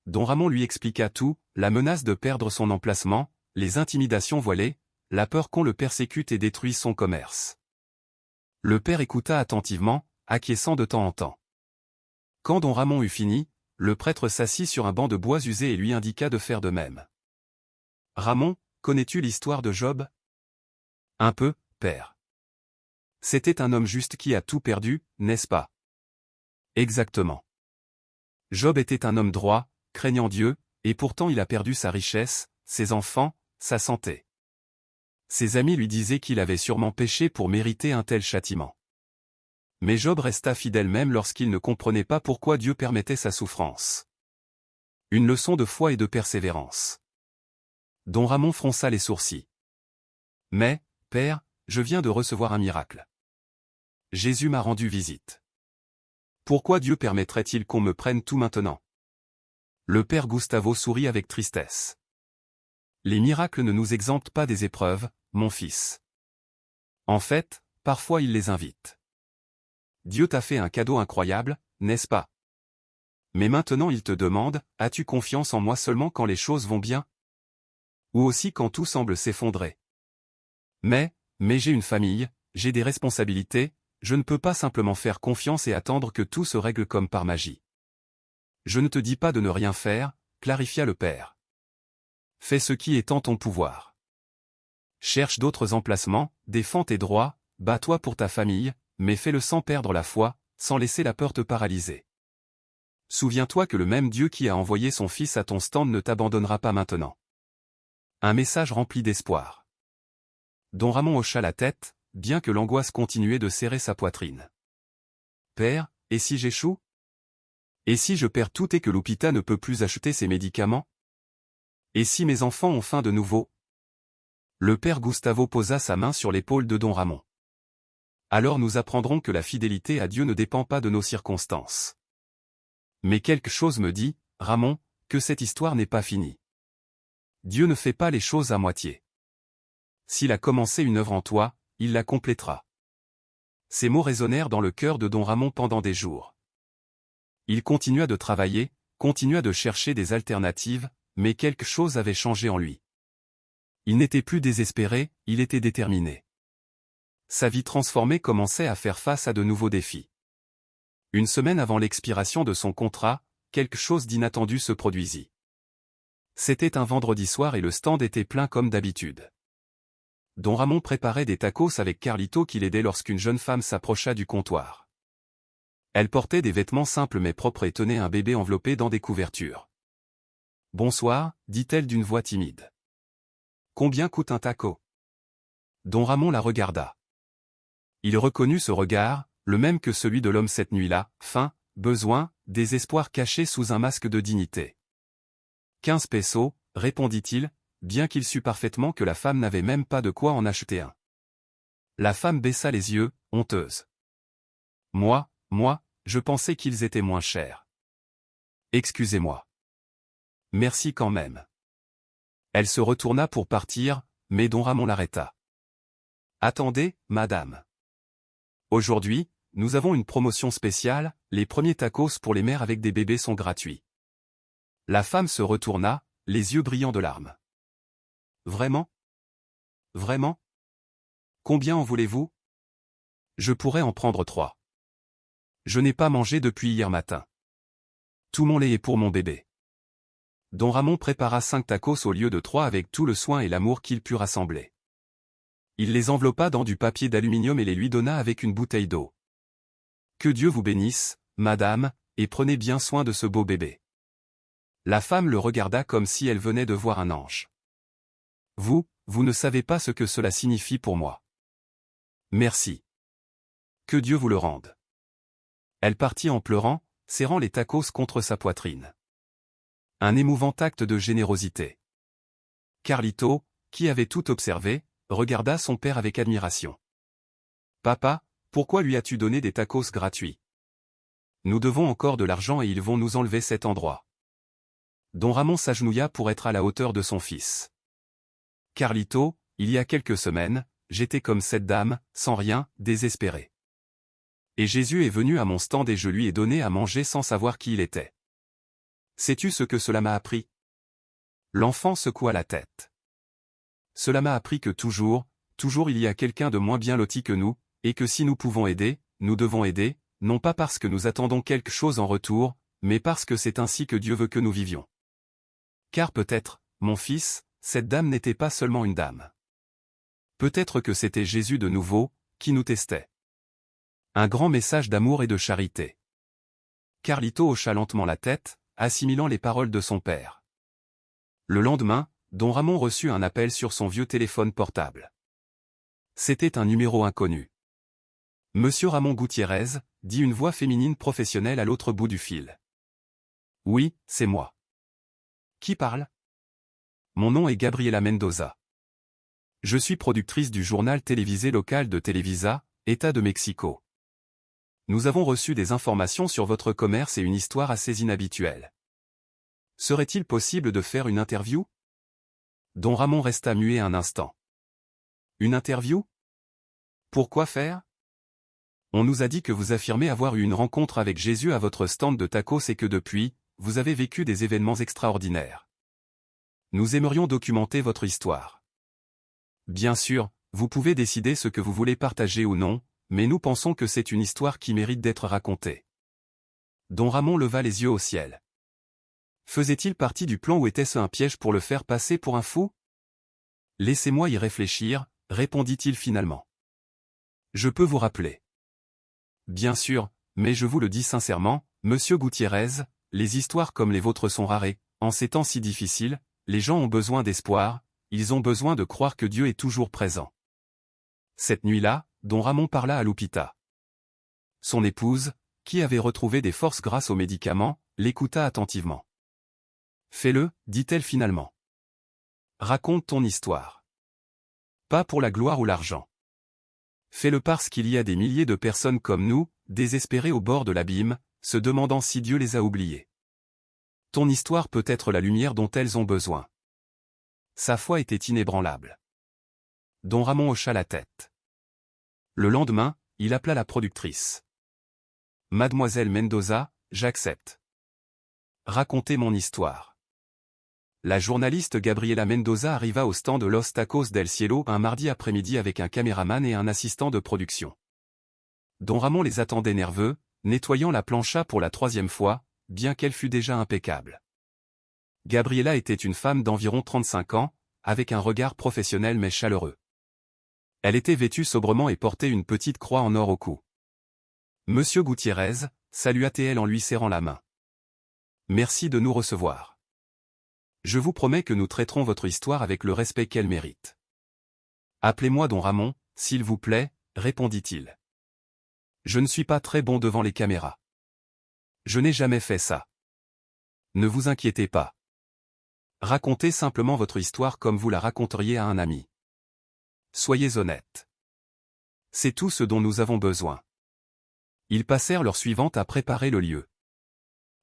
[SPEAKER 1] Don Ramon lui expliqua tout, la menace de perdre son emplacement, les intimidations voilées, la peur qu'on le persécute et détruise son commerce. Le père écouta attentivement, acquiesçant de temps en temps. Quand Don Ramon eut fini, le prêtre s'assit sur un banc de bois usé et lui indiqua de faire de même. « Ramon, connais-tu l'histoire de Job ?»« Un peu, père. »« C'était un homme juste qui a tout perdu, n'est-ce pas ?»« Exactement. Job était un homme droit, craignant Dieu, et pourtant il a perdu sa richesse, ses enfants, sa santé. Ses amis lui disaient qu'il avait sûrement péché pour mériter un tel châtiment. Mais Job resta fidèle même lorsqu'il ne comprenait pas pourquoi Dieu permettait sa souffrance. Une leçon de foi et de persévérance. Don Ramon fronça les sourcils. « Mais, père, je viens de recevoir un miracle. Jésus m'a rendu visite. Pourquoi Dieu permettrait-il qu'on me prenne tout maintenant ?» Le père Gustavo sourit avec tristesse. « Les miracles ne nous exemptent pas des épreuves, mon fils. En fait, parfois il les invite. Dieu t'a fait un cadeau incroyable, n'est-ce pas? Mais maintenant il te demande, as-tu confiance en moi seulement quand les choses vont bien? Ou aussi quand tout semble s'effondrer? Mais j'ai une famille, j'ai des responsabilités, je ne peux pas simplement faire confiance et attendre que tout se règle comme par magie. Je ne te dis pas de ne rien faire, clarifia le père. Fais ce qui est en ton pouvoir. Cherche d'autres emplacements, défends tes droits, bats-toi pour ta famille, mais fais-le sans perdre la foi, sans laisser la peur te paralyser. Souviens-toi que le même Dieu qui a envoyé son Fils à ton stand ne t'abandonnera pas maintenant. » Un message rempli d'espoir. Don Ramon hocha la tête, bien que l'angoisse continuait de serrer sa poitrine. « Père, et si j'échoue? Et si je perds tout et que l'hôpital ne peut plus acheter ses médicaments? Et si mes enfants ont faim de nouveau? » Le père Gustavo posa sa main sur l'épaule de Don Ramon. « Alors nous apprendrons que la fidélité à Dieu ne dépend pas de nos circonstances. Mais quelque chose me dit, Ramon, que cette histoire n'est pas finie. Dieu ne fait pas les choses à moitié. S'il a commencé une œuvre en toi, il la complétera. » Ces mots résonnèrent dans le cœur de Don Ramon pendant des jours. Il continua de travailler, continua de chercher des alternatives, mais quelque chose avait changé en lui. Il n'était plus désespéré, il était déterminé. Sa vie transformée commençait à faire face à de nouveaux défis. Une semaine avant l'expiration de son contrat, quelque chose d'inattendu se produisit. C'était un vendredi soir et le stand était plein comme d'habitude. Don Ramon préparait des tacos avec Carlito qui l'aidait lorsqu'une jeune femme s'approcha du comptoir. Elle portait des vêtements simples mais propres et tenait un bébé enveloppé dans des couvertures. « Bonsoir, dit-elle d'une voix timide. Combien coûte un taco? » Don Ramon la regarda. Il reconnut ce regard, le même que celui de l'homme cette nuit-là, faim, besoin, désespoir caché sous un masque de dignité. 15 pesos, répondit-il, bien qu'il sût parfaitement que la femme n'avait même pas de quoi en acheter un. La femme baissa les yeux, honteuse. Moi, je pensais qu'ils étaient moins chers. Excusez-moi. Merci quand même. Elle se retourna pour partir, mais Don Ramon l'arrêta. Attendez, madame. Aujourd'hui, nous avons une promotion spéciale, les premiers tacos pour les mères avec des bébés sont gratuits. La femme se retourna, les yeux brillants de larmes. Vraiment? Vraiment? Combien en voulez-vous? Je pourrais en prendre 3. Je n'ai pas mangé depuis hier matin. Tout mon lait est pour mon bébé. Don Ramon prépara 5 tacos au lieu de 3 avec tout le soin et l'amour qu'il put rassembler. Il les enveloppa dans du papier d'aluminium et les lui donna avec une bouteille d'eau. Que Dieu vous bénisse, madame, et prenez bien soin de ce beau bébé. La femme le regarda comme si elle venait de voir un ange. Vous ne savez pas ce que cela signifie pour moi. Merci. Que Dieu vous le rende. Elle partit en pleurant, serrant les tacos contre sa poitrine. Un émouvant acte de générosité. Carlito, qui avait tout observé, regarda son père avec admiration. Papa, pourquoi lui as-tu donné des tacos gratuits? Nous devons encore de l'argent et ils vont nous enlever cet endroit. Don Ramon s'agenouilla pour être à la hauteur de son fils. Carlito, il y a quelques semaines, j'étais comme cette dame, sans rien, désespéré. Et Jésus est venu à mon stand et je lui ai donné à manger sans savoir qui il était. Sais-tu ce que cela m'a appris? L'enfant secoua la tête. Cela m'a appris que toujours il y a quelqu'un de moins bien loti que nous, et que si nous pouvons aider, nous devons aider, non pas parce que nous attendons quelque chose en retour, mais parce que c'est ainsi que Dieu veut que nous vivions. Car peut-être, mon fils, cette dame n'était pas seulement une dame. Peut-être que c'était Jésus de nouveau, qui nous testait. Un grand message d'amour et de charité. Carlito hocha lentement la tête, assimilant les paroles de son père. Le lendemain, Don Ramon reçut un appel sur son vieux téléphone portable. C'était un numéro inconnu. Monsieur Ramon Gutiérrez, dit une voix féminine professionnelle à l'autre bout du fil. Oui, c'est moi. Qui parle? Mon nom est Gabriela Mendoza. Je suis productrice du journal télévisé local de Televisa, État de Mexico. Nous avons reçu des informations sur votre commerce et une histoire assez inhabituelle. Serait-il possible de faire une interview? Don Ramon resta muet un instant. Une interview? Pourquoi faire? On nous a dit que vous affirmez avoir eu une rencontre avec Jésus à votre stand de tacos et que depuis, vous avez vécu des événements extraordinaires. Nous aimerions documenter votre histoire. Bien sûr, vous pouvez décider ce que vous voulez partager ou non, mais nous pensons que c'est une histoire qui mérite d'être racontée. Don Ramon leva les yeux au ciel. Faisait-il partie du plan ou était-ce un piège pour le faire passer pour un fou? Laissez-moi y réfléchir, répondit-il finalement. Je peux vous rappeler. Bien sûr, mais je vous le dis sincèrement, monsieur Gutiérrez, les histoires comme les vôtres sont rares et, en ces temps si difficiles, les gens ont besoin d'espoir, ils ont besoin de croire que Dieu est toujours présent. Cette nuit-là, Don Ramon parla à Lupita. Son épouse, qui avait retrouvé des forces grâce aux médicaments, l'écouta attentivement. Fais-le, dit-elle finalement. Raconte ton histoire. Pas pour la gloire ou l'argent. Fais-le parce qu'il y a des milliers de personnes comme nous, désespérées au bord de l'abîme, se demandant si Dieu les a oubliées. Ton histoire peut être la lumière dont elles ont besoin. Sa foi était inébranlable. Don Ramon hocha la tête. Le lendemain, il appela la productrice. Mademoiselle Mendoza, j'accepte. Racontez mon histoire. La journaliste Gabriela Mendoza arriva au stand de Los Tacos del Cielo un mardi après-midi avec un caméraman et un assistant de production. Don Ramon les attendait nerveux, nettoyant la plancha pour la 3e fois, bien qu'elle fût déjà impeccable. Gabriela était une femme d'environ 35 ans, avec un regard professionnel mais chaleureux. Elle était vêtue sobrement et portait une petite croix en or au cou. Monsieur Gutiérrez, salua-t-elle en lui serrant la main. Merci de nous recevoir. Je vous promets que nous traiterons votre histoire avec le respect qu'elle mérite. Appelez-moi Don Ramon, s'il vous plaît, répondit-il. Je ne suis pas très bon devant les caméras. Je n'ai jamais fait ça. Ne vous inquiétez pas. Racontez simplement votre histoire comme vous la raconteriez à un ami. Soyez honnête. C'est tout ce dont nous avons besoin. Ils passèrent l'heure suivante à préparer le lieu.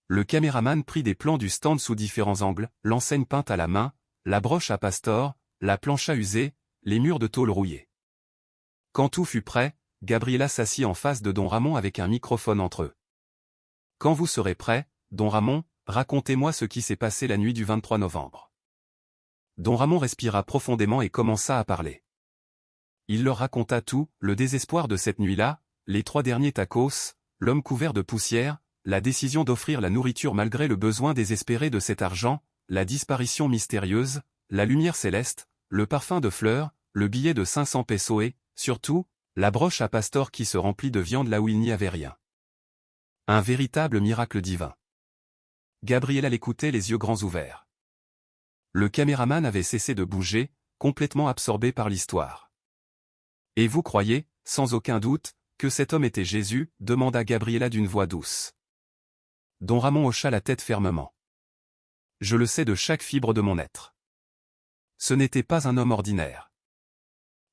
[SPEAKER 1] Le caméraman prit des plans du stand sous différents angles, l'enseigne peinte à la main, la broche à pastor, la plancha usée, les murs de tôle rouillés. Quand tout fut prêt, Gabriela s'assit en face de Don Ramon avec un microphone entre eux. Quand vous serez prêt, Don Ramon, racontez-moi ce qui s'est passé la nuit du 23 novembre. Don Ramon respira profondément et commença à parler. Il leur raconta tout, le désespoir de cette nuit-là, les 3 derniers tacos, l'homme couvert de poussière, la décision d'offrir la nourriture malgré le besoin désespéré de cet argent, la disparition mystérieuse, la lumière céleste, le parfum de fleurs, le billet de 500 pesos et, surtout, la broche à pastor qui se remplit de viande là où il n'y avait rien. Un véritable miracle divin. Gabriela l'écoutait les yeux grands ouverts. Le caméraman avait cessé de bouger, complètement absorbé par l'histoire. Et vous croyez, sans aucun doute, que cet homme était Jésus, demanda Gabriela d'une voix douce. Don Ramon hocha la tête fermement. Je le sais de chaque fibre de mon être. Ce n'était pas un homme ordinaire.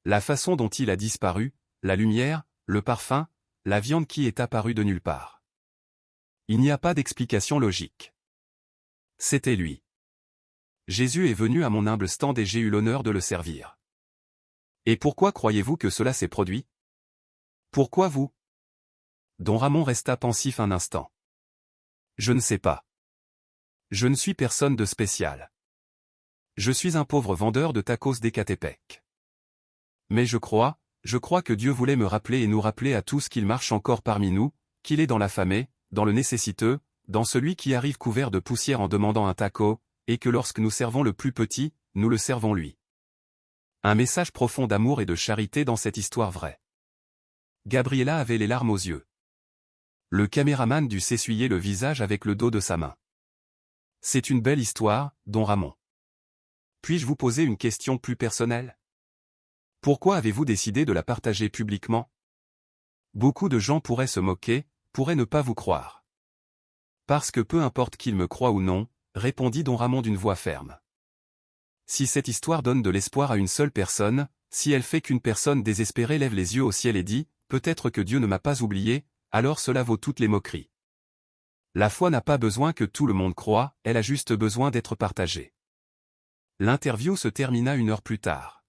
[SPEAKER 1] La façon dont il a disparu, la lumière, le parfum, la viande qui est apparue de nulle part. Il n'y a pas d'explication logique. C'était lui. Jésus est venu à mon humble stand et j'ai eu l'honneur de le servir. Et pourquoi croyez-vous que cela s'est produit? Pourquoi vous? Don Ramon resta pensif un instant. Je ne sais pas. Je ne suis personne de spécial. Je suis un pauvre vendeur de tacos d'Écatepec. Mais je crois que Dieu voulait me rappeler et nous rappeler à tous qu'il marche encore parmi nous, qu'il est dans l'affamé, dans le nécessiteux, dans celui qui arrive couvert de poussière en demandant un taco, et que lorsque nous servons le plus petit, nous le servons lui. Un message profond d'amour et de charité dans cette histoire vraie. Gabriela avait les larmes aux yeux. Le caméraman dut s'essuyer le visage avec le dos de sa main. C'est une belle histoire, don Ramon. Puis-je vous poser une question plus personnelle? Pourquoi avez-vous décidé de la partager publiquement? Beaucoup de gens pourraient se moquer, pourraient ne pas vous croire. Parce que peu importe qu'ils me croient ou non, répondit don Ramon d'une voix ferme. Si cette histoire donne de l'espoir à une seule personne, si elle fait qu'une personne désespérée lève les yeux au ciel et dit « Peut-être que Dieu ne m'a pas oublié », alors cela vaut toutes les moqueries. La foi n'a pas besoin que tout le monde croie, elle a juste besoin d'être partagée. L'interview se termina 1 heure plus tard.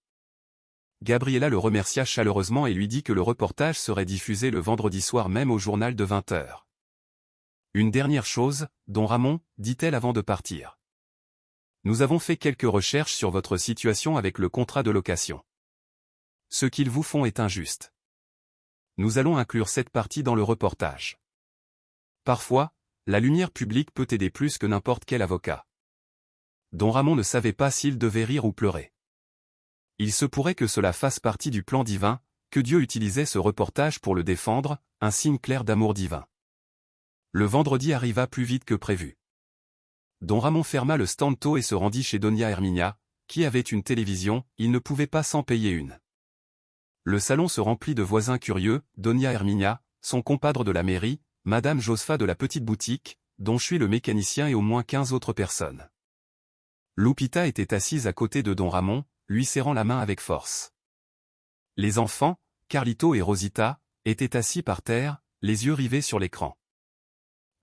[SPEAKER 1] Gabriela le remercia chaleureusement et lui dit que le reportage serait diffusé le vendredi soir même au journal de 20h. Une dernière chose, don Ramon, dit-elle avant de partir. Nous avons fait quelques recherches sur votre situation avec le contrat de location. Ce qu'ils vous font est injuste. Nous allons inclure cette partie dans le reportage. Parfois, la lumière publique peut aider plus que n'importe quel avocat. Don Ramon ne savait pas s'il devait rire ou pleurer. Il se pourrait que cela fasse partie du plan divin, que Dieu utilisait ce reportage pour le défendre, un signe clair d'amour divin. Le vendredi arriva plus vite que prévu. Don Ramon ferma le stand-to et se rendit chez Doña Herminia, qui avait une télévision, il ne pouvait pas s'en payer une. Le salon se remplit de voisins curieux, Doña Herminia, son compadre de la mairie, Madame Josepha de la petite boutique, dont je suis le mécanicien et au moins 15 autres personnes. Lupita était assise à côté de don Ramon, lui serrant la main avec force. Les enfants, Carlito et Rosita, étaient assis par terre, les yeux rivés sur l'écran.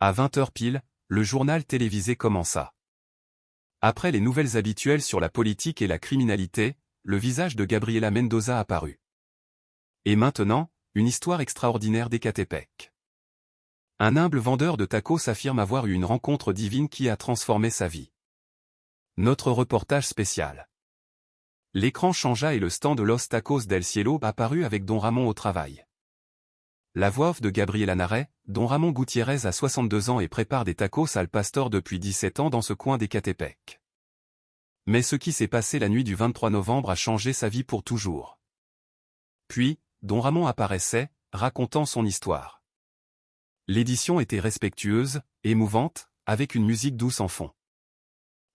[SPEAKER 1] À 20h pile, le journal télévisé commença. Après les nouvelles habituelles sur la politique et la criminalité, le visage de Gabriela Mendoza apparut. Et maintenant, une histoire extraordinaire d'Écatepec. Un humble vendeur de tacos affirme avoir eu une rencontre divine qui a transformé sa vie. Notre reportage spécial. L'écran changea et le stand de Los Tacos del Cielo apparut avec don Ramon au travail. La voix off de Gabriela narrait, don Ramon Gutiérrez a 62 ans et prépare des tacos al pastor depuis 17 ans dans ce coin d'Écatepec. Mais ce qui s'est passé la nuit du 23 novembre a changé sa vie pour toujours. Puis, don Ramon apparaissait, racontant son histoire. L'édition était respectueuse, émouvante, avec une musique douce en fond.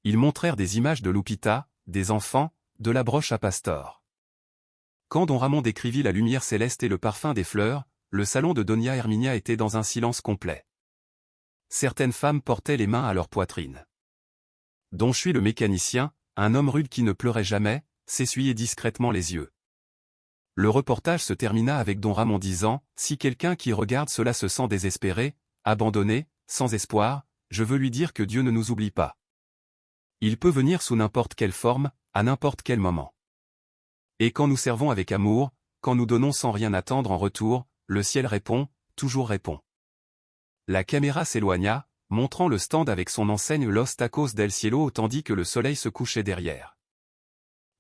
[SPEAKER 1] Ils montrèrent des images de Lupita, des enfants, de la broche à pastor. Quand don Ramon décrivit la lumière céleste et le parfum des fleurs, le salon de Doña Herminia était dans un silence complet. Certaines femmes portaient les mains à leur poitrine. Don je suis le mécanicien, un homme rude qui ne pleurait jamais, s'essuyait discrètement les yeux. Le reportage se termina avec don Ramon disant « Si quelqu'un qui regarde cela se sent désespéré, abandonné, sans espoir, je veux lui dire que Dieu ne nous oublie pas. Il peut venir sous n'importe quelle forme, à n'importe quel moment. Et quand nous servons avec amour, quand nous donnons sans rien attendre en retour, le ciel répond, toujours répond. » La caméra s'éloigna, montrant le stand avec son enseigne Los Tacos del Cielo tandis que le soleil se couchait derrière.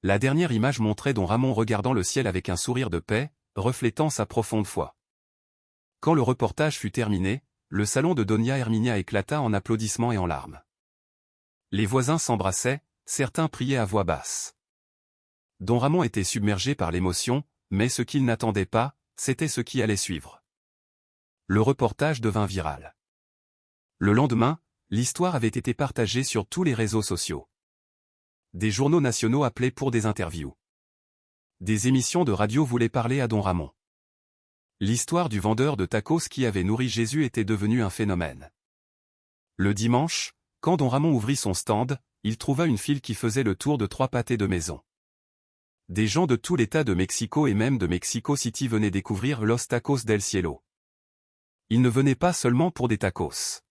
[SPEAKER 1] La dernière image montrait don Ramon regardant le ciel avec un sourire de paix, reflétant sa profonde foi. Quand le reportage fut terminé, le salon de Doña Herminia éclata en applaudissements et en larmes. Les voisins s'embrassaient, certains priaient à voix basse. Don Ramon était submergé par l'émotion, mais ce qu'il n'attendait pas, c'était ce qui allait suivre. Le reportage devint viral. Le lendemain, l'histoire avait été partagée sur tous les réseaux sociaux. Des journaux nationaux appelaient pour des interviews. Des émissions de radio voulaient parler à don Ramon. L'histoire du vendeur de tacos qui avait nourri Jésus était devenue un phénomène. Le dimanche, quand don Ramon ouvrit son stand, il trouva une file qui faisait le tour de 3 pâtés de maison. Des gens de tout l'État de Mexico et même de Mexico City venaient découvrir Los Tacos del Cielo. Ils ne venaient pas seulement pour des tacos.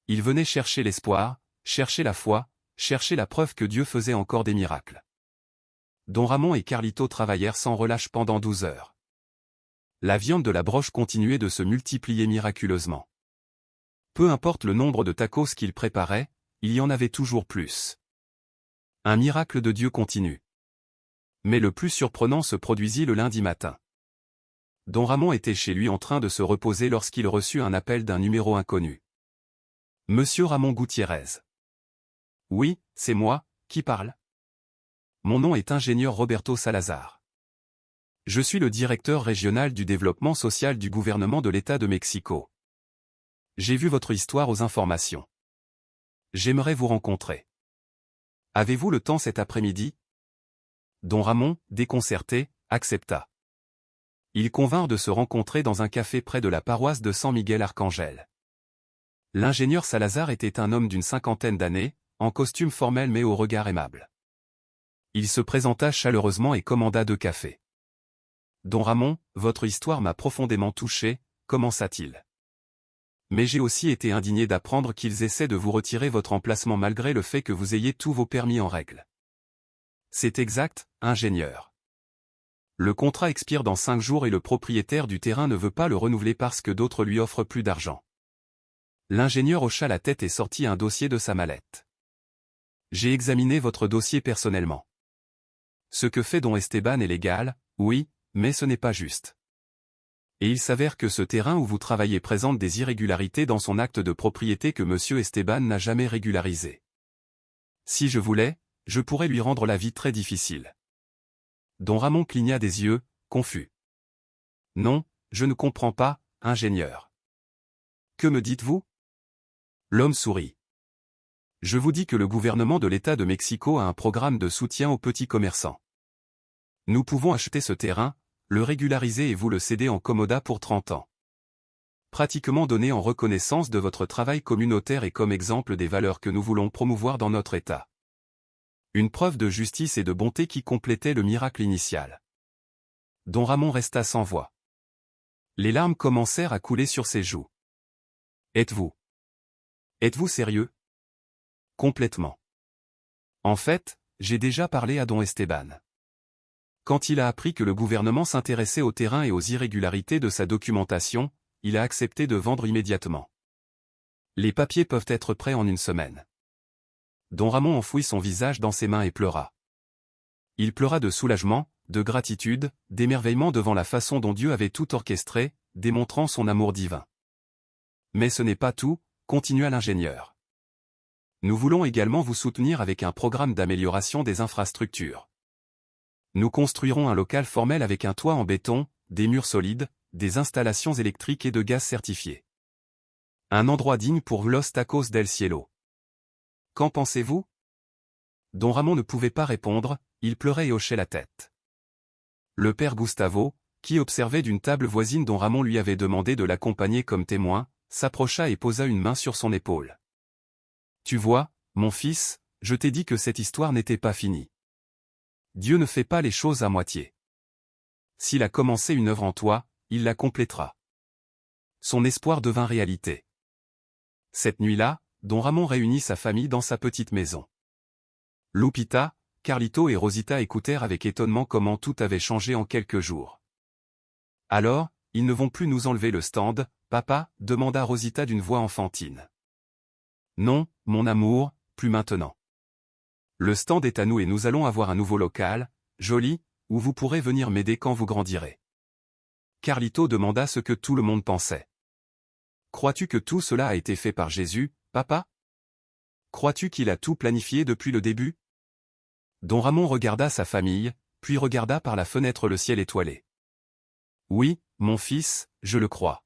[SPEAKER 1] Ils venaient chercher l'espoir, chercher la foi, chercher la preuve que Dieu faisait encore des miracles. Don Ramon et Carlito travaillèrent sans relâche pendant 12 heures. La viande de la broche continuait de se multiplier miraculeusement. Peu importe le nombre de tacos qu'ils préparaient, il y en avait toujours plus. Un miracle de Dieu continu. Mais le plus surprenant se produisit le lundi matin. Don Ramon était chez lui en train de se reposer lorsqu'il reçut un appel d'un numéro inconnu. Monsieur Ramon Gutiérrez. Oui, c'est moi, qui parle? Mon nom est ingénieur Roberto Salazar. Je suis le directeur régional du développement social du gouvernement de l'État de Mexico. J'ai vu votre histoire aux informations. J'aimerais vous rencontrer. Avez-vous le temps cet après-midi? Don Ramon, déconcerté, accepta. Ils convinrent de se rencontrer dans un café près de la paroisse de San Miguel Arcangel. L'ingénieur Salazar était un homme d'une cinquantaine d'années, en costume formel mais au regard aimable. Il se présenta chaleureusement et commanda 2 cafés. Don Ramon, votre histoire m'a profondément touché, commença-t-il. Mais j'ai aussi été indigné d'apprendre qu'ils essaient de vous retirer votre emplacement malgré le fait que vous ayez tous vos permis en règle. C'est exact, ingénieur. Le contrat expire dans 5 jours et le propriétaire du terrain ne veut pas le renouveler parce que d'autres lui offrent plus d'argent. L'ingénieur hocha la tête et sortit un dossier de sa mallette. J'ai examiné votre dossier personnellement. Ce que fait Don Esteban est légal, oui, mais ce n'est pas juste. Et il s'avère que ce terrain où vous travaillez présente des irrégularités dans son acte de propriété que Monsieur Esteban n'a jamais régularisé. Si je voulais, je pourrais lui rendre la vie très difficile. Don Ramon cligna des yeux, confus. Non, je ne comprends pas, ingénieur. Que me dites-vous? L'homme sourit. Je vous dis que le gouvernement de l'État de Mexico a un programme de soutien aux petits commerçants. Nous pouvons acheter ce terrain, le régulariser et vous le céder en commodat pour 30 ans. Pratiquement donné en reconnaissance de votre travail communautaire et comme exemple des valeurs que nous voulons promouvoir dans notre État. Une preuve de justice et de bonté qui complétait le miracle initial. Don Ramon resta sans voix. Les larmes commencèrent à couler sur ses joues. Êtes-vous sérieux? Complètement. En fait, j'ai déjà parlé à Don Esteban. Quand il a appris que le gouvernement s'intéressait au terrain et aux irrégularités de sa documentation, il a accepté de vendre immédiatement. Les papiers peuvent être prêts en 1 semaine. Don Ramon enfouit son visage dans ses mains et pleura. Il pleura de soulagement, de gratitude, d'émerveillement devant la façon dont Dieu avait tout orchestré, démontrant son amour divin. Mais ce n'est pas tout, continua l'ingénieur. Nous voulons également vous soutenir avec un programme d'amélioration des infrastructures. Nous construirons un local formel avec un toit en béton, des murs solides, des installations électriques et de gaz certifiées. Un endroit digne pour Los Tacos del Cielo. Qu'en pensez-vous? Don Ramon ne pouvait pas répondre, il pleurait et hochait la tête. Le père Gustavo, qui observait d'une table voisine dont Ramon lui avait demandé de l'accompagner comme témoin, s'approcha et posa une main sur son épaule. Tu vois, mon fils, je t'ai dit que cette histoire n'était pas finie. Dieu ne fait pas les choses à moitié. S'il a commencé une œuvre en toi, il la complétera. Son espoir devint réalité. Cette nuit-là, Don Ramon réunit sa famille dans sa petite maison. Lupita, Carlito et Rosita écoutèrent avec étonnement comment tout avait changé en quelques jours. Alors, ils ne vont plus nous enlever le stand, papa, demanda Rosita d'une voix enfantine. Non, mon amour, plus maintenant. Le stand est à nous et nous allons avoir un nouveau local, joli, où vous pourrez venir m'aider quand vous grandirez. Carlito demanda ce que tout le monde pensait. Crois-tu que tout cela a été fait par Jésus, papa? Crois-tu qu'il a tout planifié depuis le début? Don Ramon regarda sa famille, puis regarda par la fenêtre le ciel étoilé. Oui, mon fils, je le crois.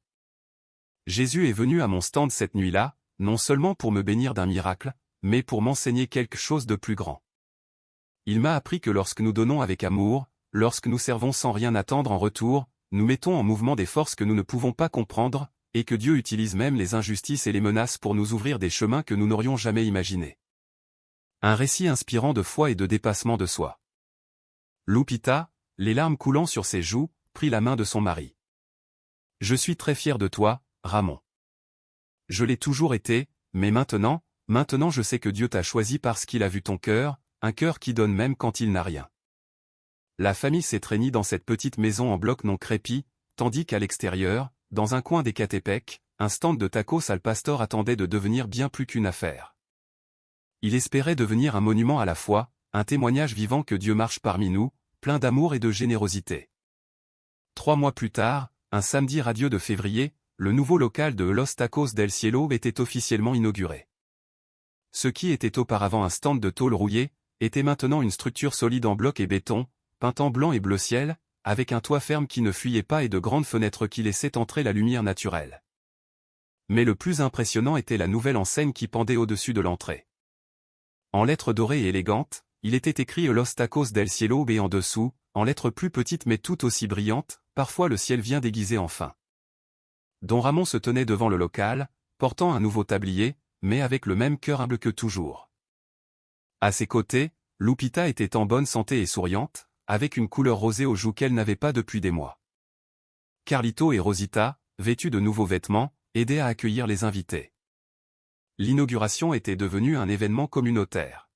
[SPEAKER 1] Jésus est venu à mon stand cette nuit-là, non seulement pour me bénir d'un miracle, mais pour m'enseigner quelque chose de plus grand. Il m'a appris que lorsque nous donnons avec amour, lorsque nous servons sans rien attendre en retour, nous mettons en mouvement des forces que nous ne pouvons pas comprendre, et que Dieu utilise même les injustices et les menaces pour nous ouvrir des chemins que nous n'aurions jamais imaginés. Un récit inspirant de foi et de dépassement de soi. Lupita, les larmes coulant sur ses joues, prit la main de son mari. Je suis très fier de toi, Ramon. Je l'ai toujours été, mais maintenant je sais que Dieu t'a choisi parce qu'il a vu ton cœur, un cœur qui donne même quand il n'a rien. La famille s'étreignit dans cette petite maison en bloc non crépi, tandis qu'à l'extérieur, dans un coin d'Ecatepec, un stand de tacos al pastor attendait de devenir bien plus qu'une affaire. Il espérait devenir un monument à la foi, un témoignage vivant que Dieu marche parmi nous, plein d'amour et de générosité. 3 mois plus tard, un samedi radieux de février, le nouveau local de Los Tacos del Cielo était officiellement inauguré. Ce qui était auparavant un stand de tôle rouillée, était maintenant une structure solide en bloc et béton, peinte en blanc et bleu ciel, avec un toit ferme qui ne fuyait pas et de grandes fenêtres qui laissaient entrer la lumière naturelle. Mais le plus impressionnant était la nouvelle enseigne qui pendait au-dessus de l'entrée. En lettres dorées et élégantes, il était écrit Los Tacos del Cielo et en dessous, en lettres plus petites mais tout aussi brillantes, parfois le ciel vient déguisé enfin. Don Ramon se tenait devant le local, portant un nouveau tablier, mais avec le même cœur humble que toujours. À ses côtés, Lupita était en bonne santé et souriante, avec une couleur rosée aux joues qu'elle n'avait pas depuis des mois. Carlito et Rosita, vêtus de nouveaux vêtements, aidaient à accueillir les invités. L'inauguration était devenue un événement communautaire.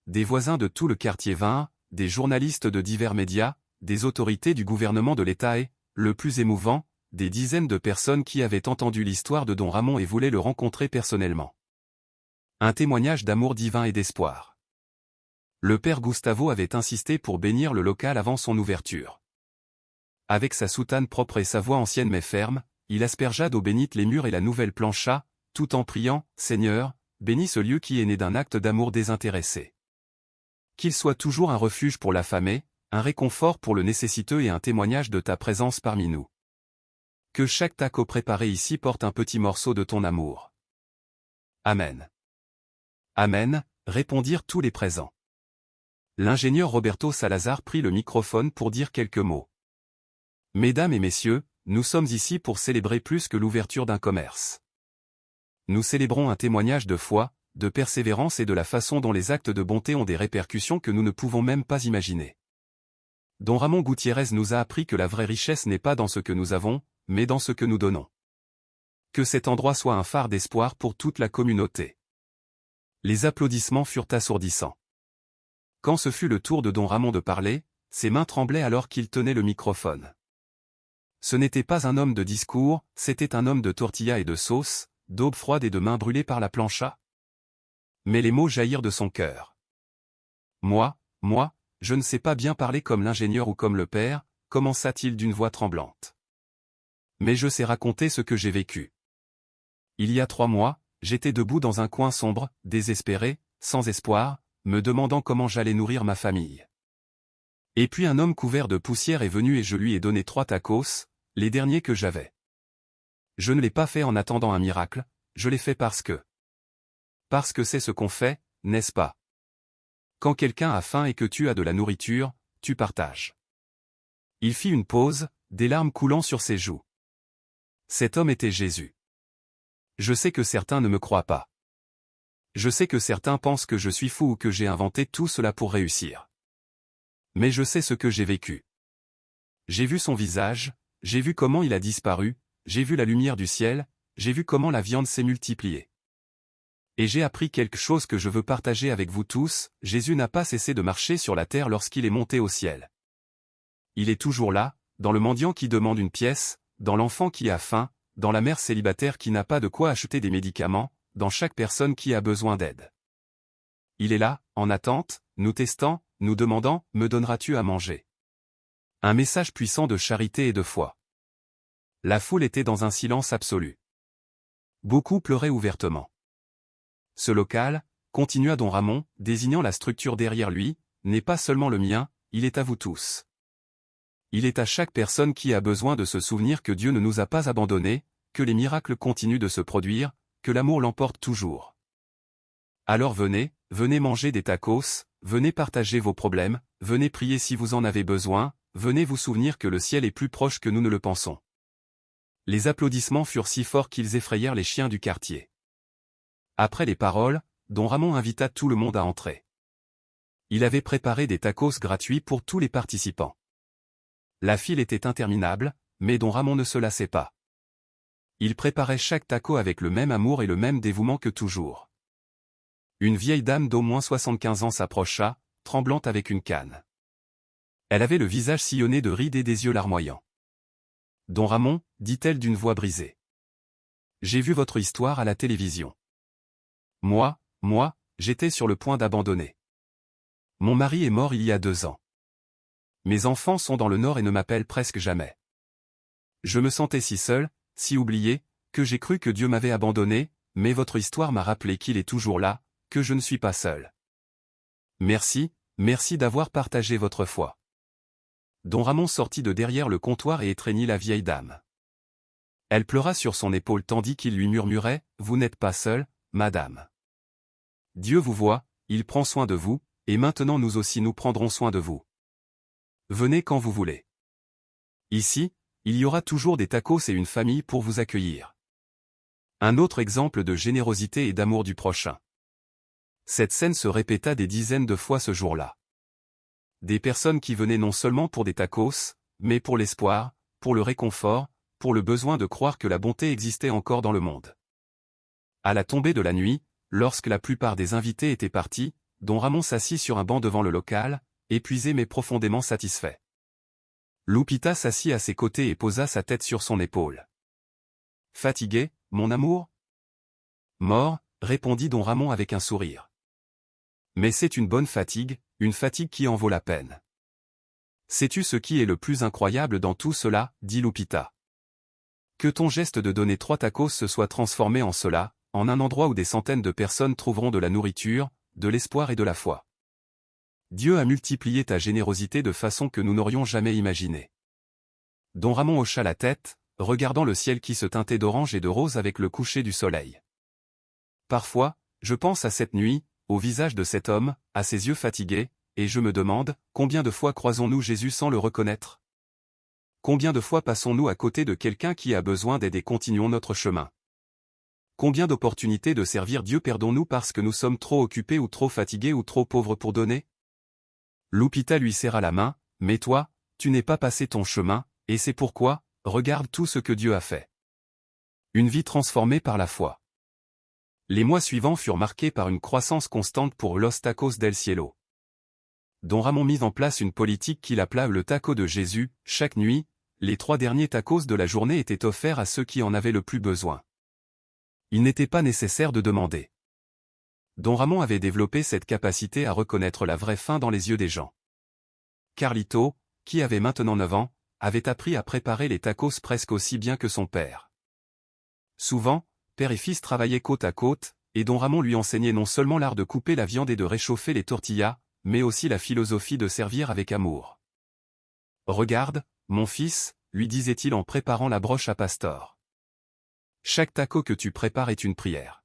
[SPEAKER 1] Des voisins de tout le quartier vinrent, des journalistes de divers médias, des autorités du gouvernement de l'État et, le plus émouvant, des dizaines de personnes qui avaient entendu l'histoire de Don Ramon et voulaient le rencontrer personnellement. Un témoignage d'amour divin et d'espoir. Le père Gustavo avait insisté pour bénir le local avant son ouverture. Avec sa soutane propre et sa voix ancienne mais ferme, il aspergea d'eau bénite les murs et la nouvelle plancha, tout en priant « Seigneur, bénis ce lieu qui est né d'un acte d'amour désintéressé. Qu'il soit toujours un refuge pour l'affamé, un réconfort pour le nécessiteux et un témoignage de ta présence parmi nous. Que chaque taco préparé ici porte un petit morceau de ton amour. Amen. Amen, répondirent tous les présents. L'ingénieur Roberto Salazar prit le microphone pour dire quelques mots. Mesdames et messieurs, nous sommes ici pour célébrer plus que l'ouverture d'un commerce. Nous célébrons un témoignage de foi, de persévérance et de la façon dont les actes de bonté ont des répercussions que nous ne pouvons même pas imaginer. Don Ramon Gutiérrez nous a appris que la vraie richesse n'est pas dans ce que nous avons, mais dans ce que nous donnons. Que cet endroit soit un phare d'espoir pour toute la communauté. Les applaudissements furent assourdissants. Quand ce fut le tour de Don Ramon de parler, ses mains tremblaient alors qu'il tenait le microphone. Ce n'était pas un homme de discours, c'était un homme de tortilla et de sauce, d'aube froide et de mains brûlées par la plancha. Mais les mots jaillirent de son cœur. Moi, je ne sais pas bien parler comme l'ingénieur ou comme le père, commença-t-il d'une voix tremblante. Mais je sais raconter ce que j'ai vécu. Il y a 3 mois, j'étais debout dans un coin sombre, désespéré, sans espoir, me demandant comment j'allais nourrir ma famille. Et puis un homme couvert de poussière est venu et je lui ai donné 3 tacos, les derniers que j'avais. Je ne l'ai pas fait en attendant un miracle, je l'ai fait parce que c'est ce qu'on fait, n'est-ce pas? Quand quelqu'un a faim et que tu as de la nourriture, tu partages. Il fit une pause, des larmes coulant sur ses joues. Cet homme était Jésus. Je sais que certains ne me croient pas. Je sais que certains pensent que je suis fou ou que j'ai inventé tout cela pour réussir. Mais je sais ce que j'ai vécu. J'ai vu son visage, j'ai vu comment il a disparu, j'ai vu la lumière du ciel, j'ai vu comment la viande s'est multipliée. Et j'ai appris quelque chose que je veux partager avec vous tous, Jésus n'a pas cessé de marcher sur la terre lorsqu'il est monté au ciel. Il est toujours là, dans le mendiant qui demande une pièce, dans l'enfant qui a faim, dans la mère célibataire qui n'a pas de quoi acheter des médicaments, dans chaque personne qui a besoin d'aide. Il est là, en attente, nous testant, nous demandant, me donneras-tu à manger? Un message puissant de charité et de foi. La foule était dans un silence absolu. Beaucoup pleuraient ouvertement. Ce local, continua Don Ramon, désignant la structure derrière lui, n'est pas seulement le mien, il est à vous tous. Il est à chaque personne qui a besoin de se souvenir que Dieu ne nous a pas abandonnés, que les miracles continuent de se produire, que l'amour l'emporte toujours. Alors venez manger des tacos, venez partager vos problèmes, venez prier si vous en avez besoin, venez vous souvenir que le ciel est plus proche que nous ne le pensons. Les applaudissements furent si forts qu'ils effrayèrent les chiens du quartier. Après les paroles, Don Ramon invita tout le monde à entrer. Il avait préparé des tacos gratuits pour tous les participants. La file était interminable, mais Don Ramon ne se lassait pas. Il préparait chaque taco avec le même amour et le même dévouement que toujours. Une vieille dame d'au moins 75 ans s'approcha, tremblante avec une canne. Elle avait le visage sillonné de rides et des yeux larmoyants. « Don Ramon, dit-elle d'une voix brisée. J'ai vu votre histoire à la télévision. Moi, j'étais sur le point d'abandonner. Mon mari est mort il y a 2 ans. Mes enfants sont dans le Nord et ne m'appellent presque jamais. Je me sentais si seul, si oublié, que j'ai cru que Dieu m'avait abandonné, mais votre histoire m'a rappelé qu'il est toujours là, que je ne suis pas seul. Merci, merci d'avoir partagé votre foi. Don Ramon sortit de derrière le comptoir et étreignit la vieille dame. Elle pleura sur son épaule tandis qu'il lui murmurait « Vous n'êtes pas seule, madame. Dieu vous voit, il prend soin de vous, et maintenant nous aussi nous prendrons soin de vous. Venez quand vous voulez. Ici, il y aura toujours des tacos et une famille pour vous accueillir. » Un autre exemple de générosité et d'amour du prochain. Cette scène se répéta des dizaines de fois ce jour-là. Des personnes qui venaient non seulement pour des tacos, mais pour l'espoir, pour le réconfort, pour le besoin de croire que la bonté existait encore dans le monde. À la tombée de la nuit, lorsque la plupart des invités étaient partis, Don Ramon s'assit sur un banc devant le local, épuisé mais profondément satisfait. Lupita s'assit à ses côtés et posa sa tête sur son épaule. « Fatigué, mon amour ?»« Mort », répondit Don Ramon avec un sourire. « Mais c'est une bonne fatigue, une fatigue qui en vaut la peine. »« Sais-tu ce qui est le plus incroyable dans tout cela ?» dit Lupita. « Que ton geste de donner 3 tacos se soit transformé en cela, en un endroit où des centaines de personnes trouveront de la nourriture, de l'espoir et de la foi. Dieu a multiplié ta générosité de façon que nous n'aurions jamais imaginée. » Don Ramon hocha la tête, regardant le ciel qui se teintait d'orange et de rose avec le coucher du soleil. « Parfois, je pense à cette nuit, au visage de cet homme, à ses yeux fatigués, et je me demande, combien de fois croisons-nous Jésus sans le reconnaître? Combien de fois passons-nous à côté de quelqu'un qui a besoin d'aide et continuons notre chemin? Combien d'opportunités de servir Dieu perdons-nous parce que nous sommes trop occupés ou trop fatigués ou trop pauvres pour donner? Lupita lui serra la main, « Mais toi, tu n'es pas passé ton chemin, et c'est pourquoi, regarde tout ce que Dieu a fait. » Une vie transformée par la foi. Les mois suivants furent marqués par une croissance constante pour Los Tacos del Cielo. Don Ramon mit en place une politique qu'il appela le taco de Jésus. Chaque nuit, les 3 derniers tacos de la journée étaient offerts à ceux qui en avaient le plus besoin. Il n'était pas nécessaire de demander. Don Ramon avait développé cette capacité à reconnaître la vraie faim dans les yeux des gens. Carlito, qui avait maintenant 9 ans, avait appris à préparer les tacos presque aussi bien que son père. Souvent, père et fils travaillaient côte à côte, et Don Ramon lui enseignait non seulement l'art de couper la viande et de réchauffer les tortillas, mais aussi la philosophie de servir avec amour. « Regarde, mon fils, lui disait-il en préparant la broche à pastor. Chaque taco que tu prépares est une prière.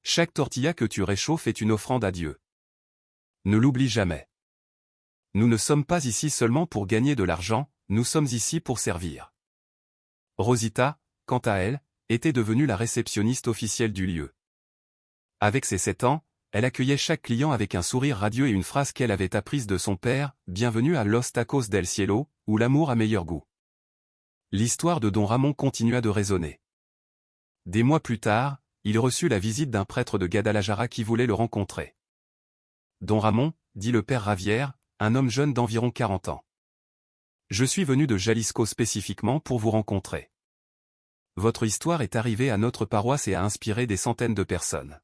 [SPEAKER 1] Chaque tortilla que tu réchauffes est une offrande à Dieu. Ne l'oublie jamais. Nous ne sommes pas ici seulement pour gagner de l'argent, nous sommes ici pour servir. » Rosita, quant à elle, était devenue la réceptionniste officielle du lieu. Avec ses 7 ans, elle accueillait chaque client avec un sourire radieux et une phrase qu'elle avait apprise de son père, « Bienvenue à Los Tacos del Cielo, où l'amour a meilleur goût. » L'histoire de Don Ramon continua de résonner. Des mois plus tard, il reçut la visite d'un prêtre de Guadalajara qui voulait le rencontrer. « Don Ramon, dit le père Ravière, un homme jeune d'environ 40 ans. Je suis venu de Jalisco spécifiquement pour vous rencontrer. Votre histoire est arrivée à notre paroisse et a inspiré des centaines de personnes.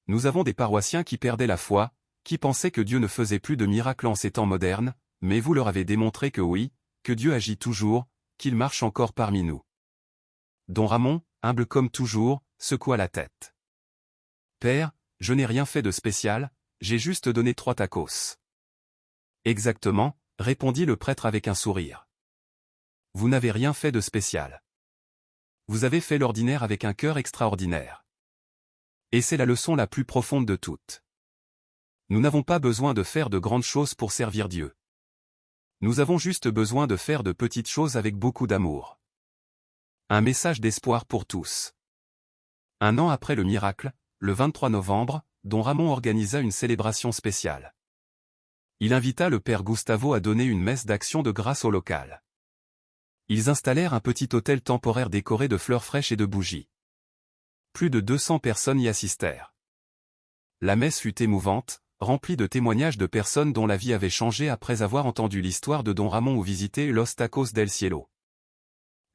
[SPEAKER 1] Nous avons des paroissiens qui perdaient la foi, qui pensaient que Dieu ne faisait plus de miracles en ces temps modernes, mais vous leur avez démontré que oui, que Dieu agit toujours, qu'il marche encore parmi nous. » Don Ramon, humble comme toujours, secoua la tête. « Père, je n'ai rien fait de spécial, j'ai juste donné 3 tacos. » « Exactement, » répondit le prêtre avec un sourire. « Vous n'avez rien fait de spécial. Vous avez fait l'ordinaire avec un cœur extraordinaire. Et c'est la leçon la plus profonde de toutes. Nous n'avons pas besoin de faire de grandes choses pour servir Dieu. Nous avons juste besoin de faire de petites choses avec beaucoup d'amour. » Un message d'espoir pour tous. Un an après le miracle, le 23 novembre, Don Ramon organisa une célébration spéciale. Il invita le père Gustavo à donner une messe d'action de grâce au local. Ils installèrent un petit hôtel temporaire décoré de fleurs fraîches et de bougies. Plus de 200 personnes y assistèrent. La messe fut émouvante, remplie de témoignages de personnes dont la vie avait changé après avoir entendu l'histoire de Don Ramon ou visité Los Tacos del Cielo.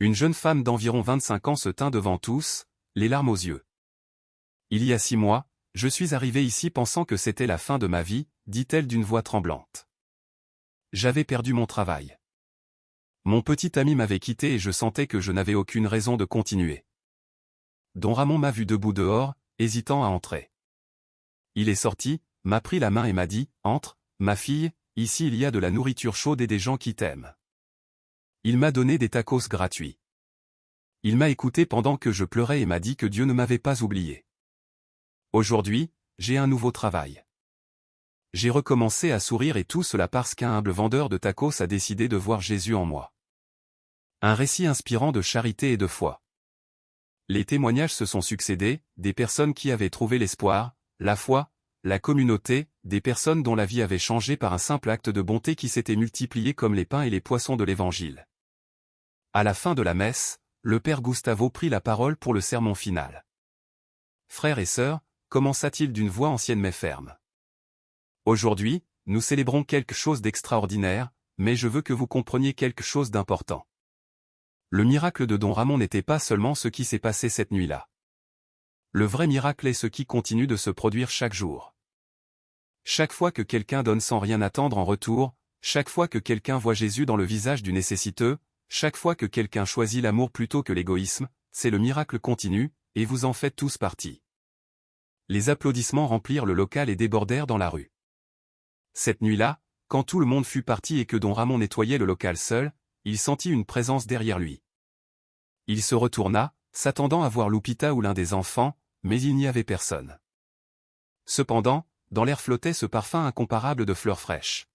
[SPEAKER 1] Une jeune femme d'environ 25 ans se tint devant tous, les larmes aux yeux. « Il y a 6 mois, Je suis arrivée ici pensant que c'était la fin de ma vie, dit-elle d'une voix tremblante. J'avais perdu mon travail. Mon petit ami m'avait quitté et je sentais que je n'avais aucune raison de continuer. Don Ramon m'a vu debout dehors, hésitant à entrer. Il est sorti, m'a pris la main et m'a dit « Entre, ma fille, ici il y a de la nourriture chaude et des gens qui t'aiment. » Il m'a donné des tacos gratuits. Il m'a écouté pendant que je pleurais et m'a dit que Dieu ne m'avait pas oublié. Aujourd'hui, j'ai un nouveau travail. J'ai recommencé à sourire et tout cela parce qu'un humble vendeur de tacos a décidé de voir Jésus en moi. Un récit inspirant de charité et de foi. Les témoignages se sont succédés, des personnes qui avaient trouvé l'espoir, la foi, la communauté, des personnes dont la vie avait changé par un simple acte de bonté qui s'était multiplié comme les pains et les poissons de l'Évangile. À la fin de la messe, le père Gustavo prit la parole pour le sermon final. Frères et sœurs, commença-t-il d'une voix ancienne mais ferme. Aujourd'hui, nous célébrons quelque chose d'extraordinaire, mais je veux que vous compreniez quelque chose d'important. Le miracle de Don Ramon n'était pas seulement ce qui s'est passé cette nuit-là. Le vrai miracle est ce qui continue de se produire chaque jour. Chaque fois que quelqu'un donne sans rien attendre en retour, chaque fois que quelqu'un voit Jésus dans le visage du nécessiteux, chaque fois que quelqu'un choisit l'amour plutôt que l'égoïsme, c'est le miracle continu, et vous en faites tous partie. Les applaudissements remplirent le local et débordèrent dans la rue. Cette nuit-là, quand tout le monde fut parti et que Don Ramon nettoyait le local seul, il sentit une présence derrière lui. Il se retourna, s'attendant à voir Lupita ou l'un des enfants, mais il n'y avait personne. Cependant, dans l'air flottait ce parfum incomparable de fleurs fraîches.